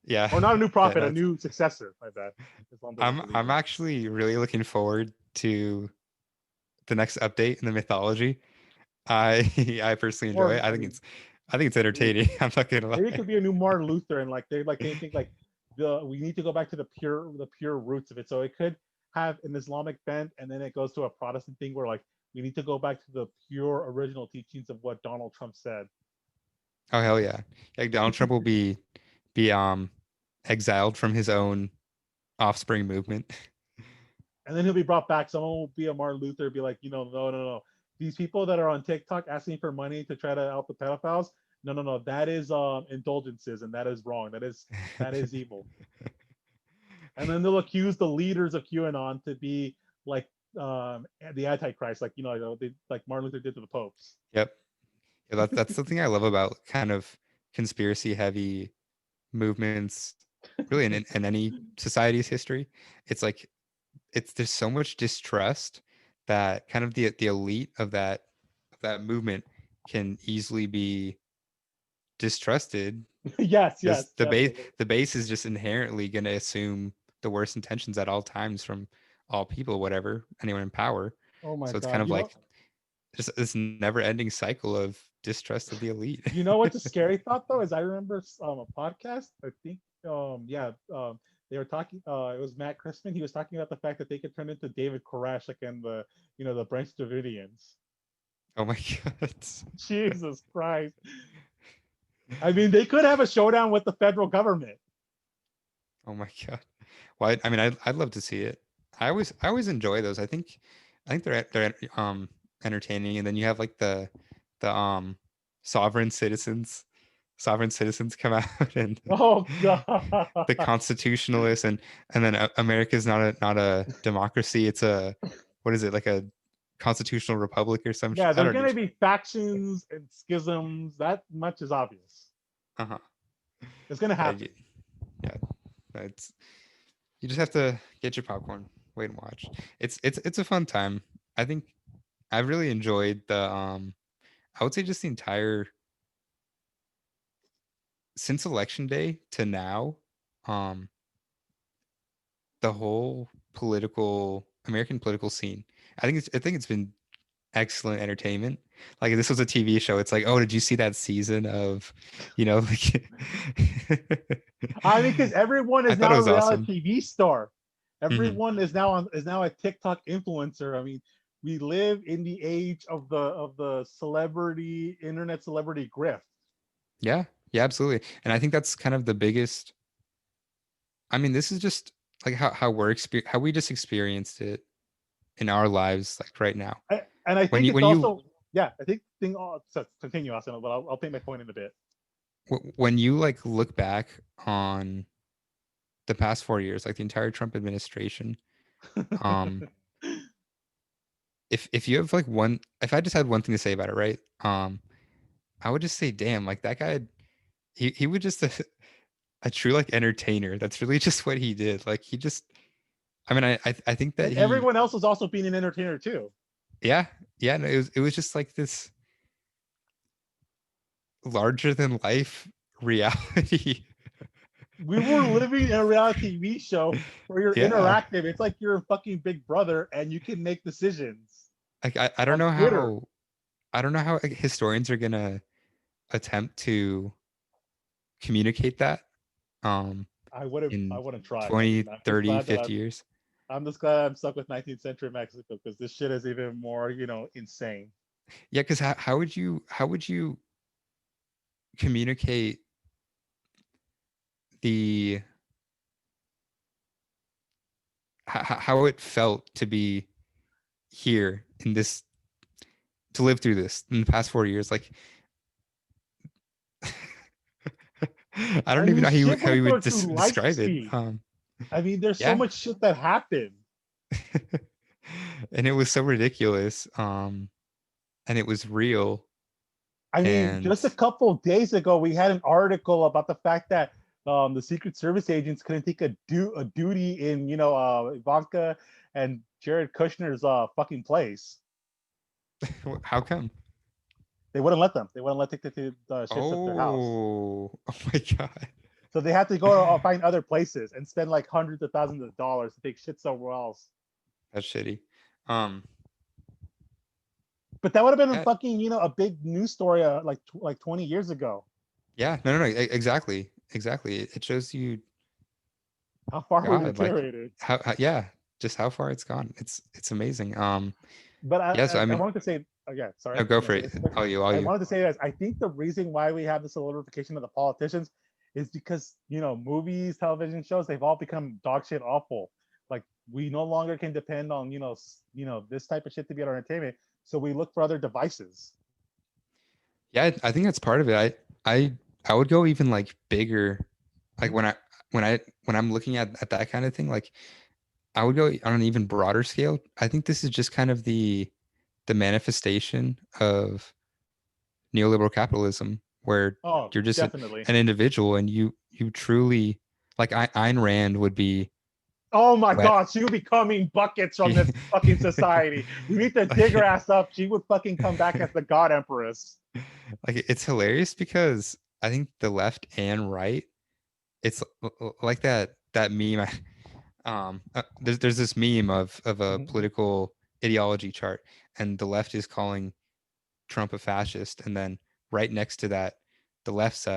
[SPEAKER 2] yeah,
[SPEAKER 1] or not a new
[SPEAKER 2] yeah,
[SPEAKER 1] prophet, a
[SPEAKER 2] that's
[SPEAKER 1] new successor. My bad. Islam doesn't believe
[SPEAKER 2] I'm
[SPEAKER 1] in.
[SPEAKER 2] actually really looking forward to the next update in the mythology. I I personally enjoy
[SPEAKER 1] Or
[SPEAKER 2] it.
[SPEAKER 1] I mean,
[SPEAKER 2] I think it's entertaining. I'm not gonna
[SPEAKER 1] maybe it
[SPEAKER 2] lie.
[SPEAKER 1] could be a new Martin Luther, and they think like the we need to go back to the pure roots of it. So it could have an Islamic bent, and then it goes to a Protestant thing where like we need to go back to the pure original teachings of what Donald Trump said.
[SPEAKER 2] Oh hell yeah! Like Donald Trump will be exiled from his own offspring movement.
[SPEAKER 1] And then he'll be brought back. Someone will be a Martin Luther, be like, no, no, no. These people that are on TikTok asking for money to try to help the pedophiles, no, no, no. That is indulgences, and that is wrong. That is evil. And then they'll accuse the leaders of QAnon to be like the Antichrist, like like Martin Luther did to the popes.
[SPEAKER 2] Yep. Yeah, that's the thing I love about kind of conspiracy heavy movements, really in any society's history. It's like there's so much distrust that kind of the elite of that movement can easily be distrusted
[SPEAKER 1] Yes,
[SPEAKER 2] because
[SPEAKER 1] yes, definitely.
[SPEAKER 2] the base is just inherently going to assume the worst intentions at all times from all people, whatever anyone in power.
[SPEAKER 1] Oh my
[SPEAKER 2] So it's kind
[SPEAKER 1] God.
[SPEAKER 2] of like just this never ending cycle of distrust of the elite.
[SPEAKER 1] You know what's a scary thought though is I remember a podcast. I think they were talking. It was Matt Christman. He was talking about the fact that they could turn into David Koresh, like in the Branch Davidians.
[SPEAKER 2] Oh my god.
[SPEAKER 1] Jesus Christ. I mean, they could have a showdown with the federal government.
[SPEAKER 2] Oh my god. Well, I mean, I'd love to see it. I always enjoy those. I think they're entertaining, and then you have like the sovereign citizens sovereign citizens come out and
[SPEAKER 1] Oh god.
[SPEAKER 2] the constitutionalists and then America's not a democracy. It's a what is it like a constitutional republic or some shit?
[SPEAKER 1] Yeah,
[SPEAKER 2] I
[SPEAKER 1] there's
[SPEAKER 2] don't know.
[SPEAKER 1] gonna be factions and schisms. That much is obvious.
[SPEAKER 2] Uh-huh.
[SPEAKER 1] It's gonna
[SPEAKER 2] Yeah,
[SPEAKER 1] happen.
[SPEAKER 2] yeah. It's you just have to get your popcorn, wait and watch. It's a fun time. I think I've really enjoyed the I would say just the entire since election day to now, um, the whole political American political scene. I think it's been excellent entertainment. Like if this was a TV show, it's like, oh, did you see that season of, like
[SPEAKER 1] I mean, because everyone
[SPEAKER 2] I
[SPEAKER 1] is
[SPEAKER 2] thought it
[SPEAKER 1] now a
[SPEAKER 2] was awesome.
[SPEAKER 1] reality TV star.
[SPEAKER 2] Hmm.
[SPEAKER 1] Everyone is now a TikTok influencer. I mean, we live in the age of the celebrity internet celebrity grift.
[SPEAKER 2] Yeah, yeah, absolutely. And I think that's kind of the biggest. I mean, this is just like how we just experienced it in our lives, like right now.
[SPEAKER 1] And I
[SPEAKER 2] When
[SPEAKER 1] think
[SPEAKER 2] you
[SPEAKER 1] it's
[SPEAKER 2] when you
[SPEAKER 1] also yeah. I think thing. Oh, so continue, Austin, but I'll paint my point in a bit.
[SPEAKER 2] when you like look back on the past 4 years, like the entire Trump administration, um, if you have like one, if I just had one thing to say about it, right? I would just say, damn, like that guy, he would just a true like entertainer. That's really just what he did. Like he just, I mean, I think that
[SPEAKER 1] And
[SPEAKER 2] he,
[SPEAKER 1] everyone else is also being an entertainer too.
[SPEAKER 2] yeah, yeah, no, it was just like this larger than life reality.
[SPEAKER 1] We were living in a reality TV show where you're
[SPEAKER 2] Yeah,
[SPEAKER 1] interactive. It's like you're a fucking Big Brother and you can make decisions
[SPEAKER 2] like
[SPEAKER 1] on Twitter.
[SPEAKER 2] I don't know how like, historians are gonna attempt to communicate that
[SPEAKER 1] I
[SPEAKER 2] in
[SPEAKER 1] wouldn't try. I mean,
[SPEAKER 2] 20, 30, 50 years.
[SPEAKER 1] I'm just glad I'm stuck with 19th century Mexico because this shit is even more, insane.
[SPEAKER 2] Yeah, because how would you communicate the how it felt to be here in this to live through this in the past 4 years? Like I
[SPEAKER 1] I
[SPEAKER 2] don't even
[SPEAKER 1] mean,
[SPEAKER 2] know
[SPEAKER 1] shit
[SPEAKER 2] how
[SPEAKER 1] went
[SPEAKER 2] he would
[SPEAKER 1] through light
[SPEAKER 2] describe it.
[SPEAKER 1] speed. I mean, there's so
[SPEAKER 2] Yeah.
[SPEAKER 1] much shit that happened.
[SPEAKER 2] And it was so ridiculous. And it was real.
[SPEAKER 1] I mean,
[SPEAKER 2] And
[SPEAKER 1] just a couple of days ago, we had an article about the fact that the Secret Service agents couldn't take a duty in, Ivanka and Jared Kushner's fucking place.
[SPEAKER 2] how come?
[SPEAKER 1] They wouldn't let them. They wouldn't let take the shits at their house.
[SPEAKER 2] Oh my God.
[SPEAKER 1] So they had to go find other places and spend like hundreds of thousands of dollars to take shit somewhere else.
[SPEAKER 2] That's shitty. Um,
[SPEAKER 1] But that would have been a
[SPEAKER 2] yeah,
[SPEAKER 1] fucking, a big news story like 20 years ago.
[SPEAKER 2] yeah, no, exactly, exactly. It shows you,
[SPEAKER 1] How far we've
[SPEAKER 2] God, like
[SPEAKER 1] deteriorated.
[SPEAKER 2] yeah, just how far it's gone. It's amazing.
[SPEAKER 1] But
[SPEAKER 2] Yeah, so I
[SPEAKER 1] I
[SPEAKER 2] mean,
[SPEAKER 1] wanted to say again,
[SPEAKER 2] no,
[SPEAKER 1] sorry,
[SPEAKER 2] go
[SPEAKER 1] no,
[SPEAKER 2] for it. All
[SPEAKER 1] I
[SPEAKER 2] you.
[SPEAKER 1] wanted to say this. I think the reason why we have this solidification of the politicians is because movies, television shows, they've all become dog shit awful. Like we no longer can depend on this type of shit to be our entertainment. So we look for other devices.
[SPEAKER 2] Yeah, I think that's part of it. I would go even like bigger, like
[SPEAKER 1] Mhm.
[SPEAKER 2] when I'm looking at that kind of thing, like I would go on an even broader scale. I think this is just kind of the manifestation of neoliberal capitalism, where
[SPEAKER 1] Oh,
[SPEAKER 2] you're just
[SPEAKER 1] definitely.
[SPEAKER 2] an individual and you truly like Ayn Rand would be
[SPEAKER 1] Oh my
[SPEAKER 2] wet.
[SPEAKER 1] God, she would be coming buckets from
[SPEAKER 2] She,
[SPEAKER 1] this fucking society. We need to dig her
[SPEAKER 2] like,
[SPEAKER 1] ass up. She would fucking come back as the God Empress.
[SPEAKER 2] like it's hilarious because I think the left and right, it's like that meme. There's this meme of a
[SPEAKER 1] Mhm.
[SPEAKER 2] political ideology chart, and the left is calling Trump a fascist, and then right next to that, the left's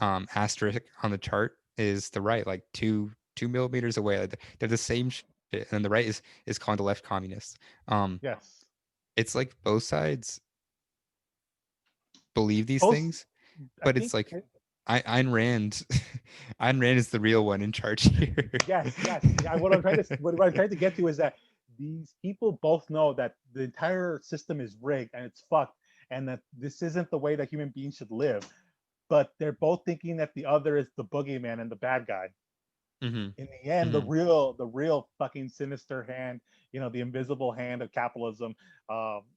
[SPEAKER 2] asterisk on the chart is the right, like 2 millimeters away. Like they're the same shit, and then the right is calling the left communists. Um,
[SPEAKER 1] Yes.
[SPEAKER 2] it's like both sides believe these
[SPEAKER 1] Post,
[SPEAKER 2] things,
[SPEAKER 1] I
[SPEAKER 2] but it's
[SPEAKER 1] think,
[SPEAKER 2] like Ayn Rand, Ayn Rand is the real one in charge here.
[SPEAKER 1] yes, yes. Yeah, what I'm trying to get to is that these people both know that the entire system is rigged and it's fucked, and that this isn't the way that human beings should live. but they're both thinking that the other is the boogeyman and the bad guy.
[SPEAKER 2] Mm-hmm.
[SPEAKER 1] In the end,
[SPEAKER 2] Mm-hmm.
[SPEAKER 1] the real fucking sinister hand, the invisible hand of capitalism,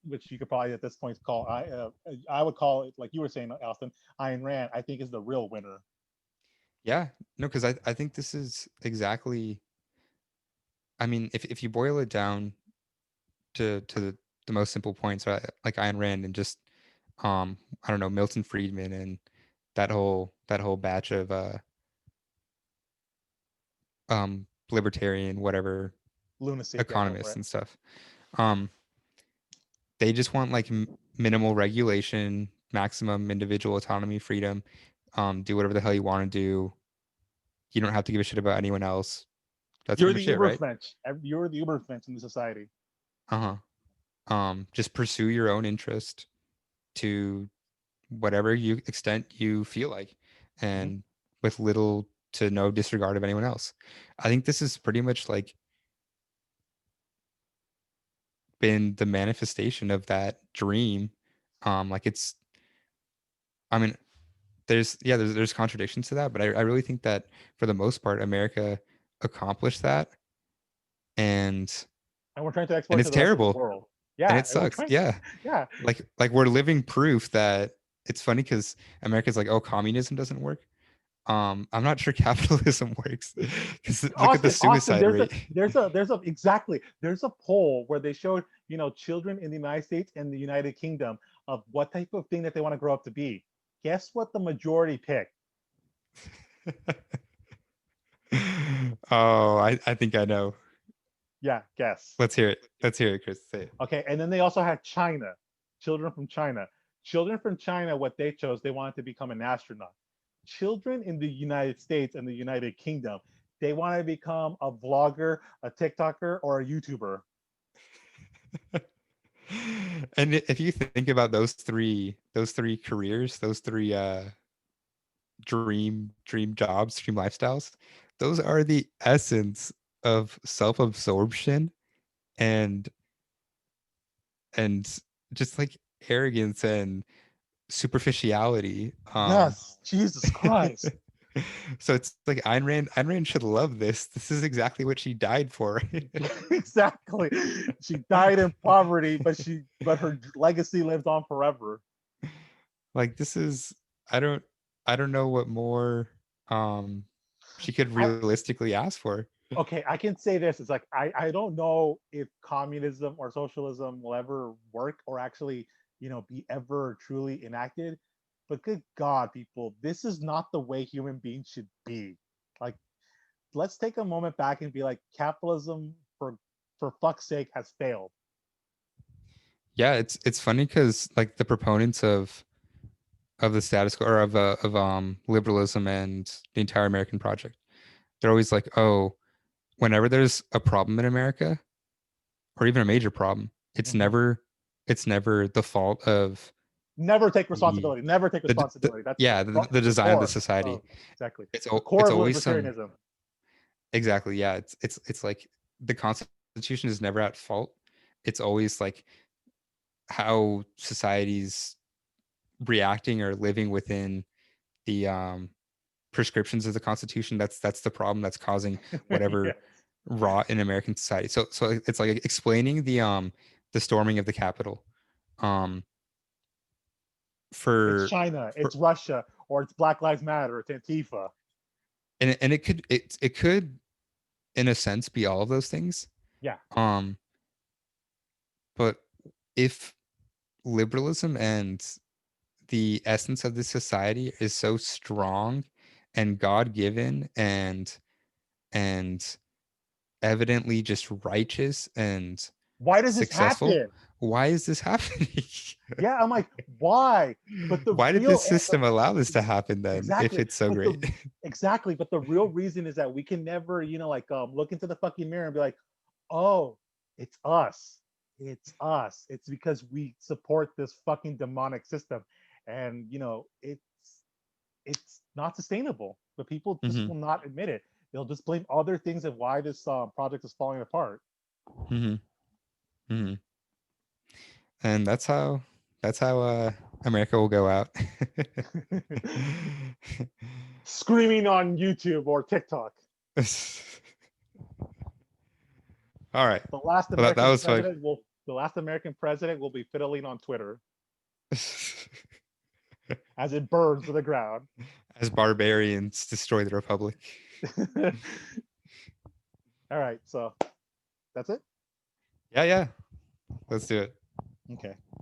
[SPEAKER 1] which you could probably at this point call, I would call it, like you were saying, Austin, Ayn Rand, I think is the real winner.
[SPEAKER 2] Yeah, no, because I think this is exactly. I mean, if you boil it down to the most simple points, right? Like Ayn Rand and just I don't know, Milton Friedman and that whole batch of libertarian whatever
[SPEAKER 1] Lunacy, yeah, go for
[SPEAKER 2] economists
[SPEAKER 1] it.
[SPEAKER 2] and stuff. Um, they just want like minimal regulation, maximum individual autonomy, freedom. Do whatever the hell you want to do. You don't have to give a shit about anyone else. That's
[SPEAKER 1] You're
[SPEAKER 2] pretty
[SPEAKER 1] the
[SPEAKER 2] much it, right?
[SPEAKER 1] Ubermensch. You're the Ubermensch in the society.
[SPEAKER 2] Uh-huh. Just pursue your own interest to whatever you extent you feel like,
[SPEAKER 1] Mm-hmm.
[SPEAKER 2] and with little to no disregard of anyone else. I think this is pretty much like been the manifestation of that dream. Like it's, I mean, there's contradictions to that, but I really think that for the most part, America accomplished that, and
[SPEAKER 1] And we're trying to
[SPEAKER 2] and
[SPEAKER 1] export
[SPEAKER 2] it's
[SPEAKER 1] to the rest of the
[SPEAKER 2] terrible,
[SPEAKER 1] world.
[SPEAKER 2] and
[SPEAKER 1] Yeah,
[SPEAKER 2] it
[SPEAKER 1] and we're
[SPEAKER 2] sucks.
[SPEAKER 1] trying.
[SPEAKER 2] Yeah,
[SPEAKER 1] Yeah,
[SPEAKER 2] like we're living proof that it's funny because America's like, oh, communism doesn't work. I'm not sure capitalism works because look at the
[SPEAKER 1] Austin.
[SPEAKER 2] suicide rate.
[SPEAKER 1] There's a poll where they showed children in the United States and the United Kingdom of what type of thing that they want to grow up to be. Guess what the majority picked?
[SPEAKER 2] Oh, I think I know.
[SPEAKER 1] Yeah, guess.
[SPEAKER 2] Let's hear it. Let's hear it, Chris. Say it.
[SPEAKER 1] Okay, and then they also had China, children from China. Children from China, what they chose, they wanted to become an astronaut. Children in the United States and the United Kingdom, they want to become a vlogger, a TikToker, or a YouTuber.
[SPEAKER 2] And if you think about those three careers, those three dream jobs, dream lifestyles, those are the essence of self-absorption and and just like arrogance and superficiality.
[SPEAKER 1] Yes, Jesus Christ.
[SPEAKER 2] So it's like Ayn Rand should love this. This is exactly what she died for.
[SPEAKER 1] Exactly. She died in poverty, but her legacy lives on forever.
[SPEAKER 2] Like this is I don't know what more um she could
[SPEAKER 1] I
[SPEAKER 2] realistically ask for.
[SPEAKER 1] okay, I can say this. It's like I don't know if communism or socialism will ever work or actually, be ever truly enacted. But good God, people, this is not the way human beings should be. Like, let's take a moment back and be like, capitalism for fuck's sake has failed.
[SPEAKER 2] Yeah, it's funny because like the proponents of the status quo or of liberalism and the entire American project, they're always like, oh, whenever there's a problem in America or even a major problem, it's
[SPEAKER 1] Mhm.
[SPEAKER 2] never the fault of
[SPEAKER 1] Never take
[SPEAKER 2] the
[SPEAKER 1] responsibility. Never take
[SPEAKER 2] the
[SPEAKER 1] responsibility. That's
[SPEAKER 2] yeah the
[SPEAKER 1] the
[SPEAKER 2] design of the
[SPEAKER 1] core
[SPEAKER 2] society.
[SPEAKER 1] of exactly
[SPEAKER 2] It's
[SPEAKER 1] the core
[SPEAKER 2] it's
[SPEAKER 1] of
[SPEAKER 2] always some
[SPEAKER 1] libertarianism.
[SPEAKER 2] exactly, yeah. It's like the Constitution is never at fault. It's always like how society's reacting or living within the prescriptions of the Constitution. That's the problem that's causing whatever
[SPEAKER 1] Yes.
[SPEAKER 2] rot in American society. So it's like explaining the storming of the Capitol. Um,
[SPEAKER 1] It's
[SPEAKER 2] for
[SPEAKER 1] China,
[SPEAKER 2] for
[SPEAKER 1] it's Russia, or it's Black Lives Matter, it's Antifa.
[SPEAKER 2] and it could in a sense be all of those things.
[SPEAKER 1] Yeah.
[SPEAKER 2] Um, but if liberalism and the essence of this society is so strong and God-given and evidently just righteous and
[SPEAKER 1] Why does this
[SPEAKER 2] successful,
[SPEAKER 1] happen?
[SPEAKER 2] why is this happening?
[SPEAKER 1] Yeah, I'm like, why? But the
[SPEAKER 2] Why did
[SPEAKER 1] real
[SPEAKER 2] this system allow this to
[SPEAKER 1] ex-
[SPEAKER 2] happen then if
[SPEAKER 1] exactly,
[SPEAKER 2] it's so
[SPEAKER 1] but
[SPEAKER 2] great?
[SPEAKER 1] the exactly, but the real reason is that we can never, like look into the fucking mirror and be like, oh, it's us. It's us. It's because we support this fucking demonic system. And it's not sustainable. But people just
[SPEAKER 2] Hmm.
[SPEAKER 1] will not admit it. They'll just blame other things of why this project is falling apart.
[SPEAKER 2] Hmm. Hmm. And That's how America will go out.
[SPEAKER 1] Screaming on YouTube or TikTok.
[SPEAKER 2] All right.
[SPEAKER 1] The last
[SPEAKER 2] Well, that
[SPEAKER 1] American
[SPEAKER 2] was fun.
[SPEAKER 1] president will the last American president will be fiddling on Twitter as it burns to the ground.
[SPEAKER 2] As barbarians destroy the republic.
[SPEAKER 1] All right, so that's it.
[SPEAKER 2] Yeah, yeah. Let's do it.
[SPEAKER 1] Okay.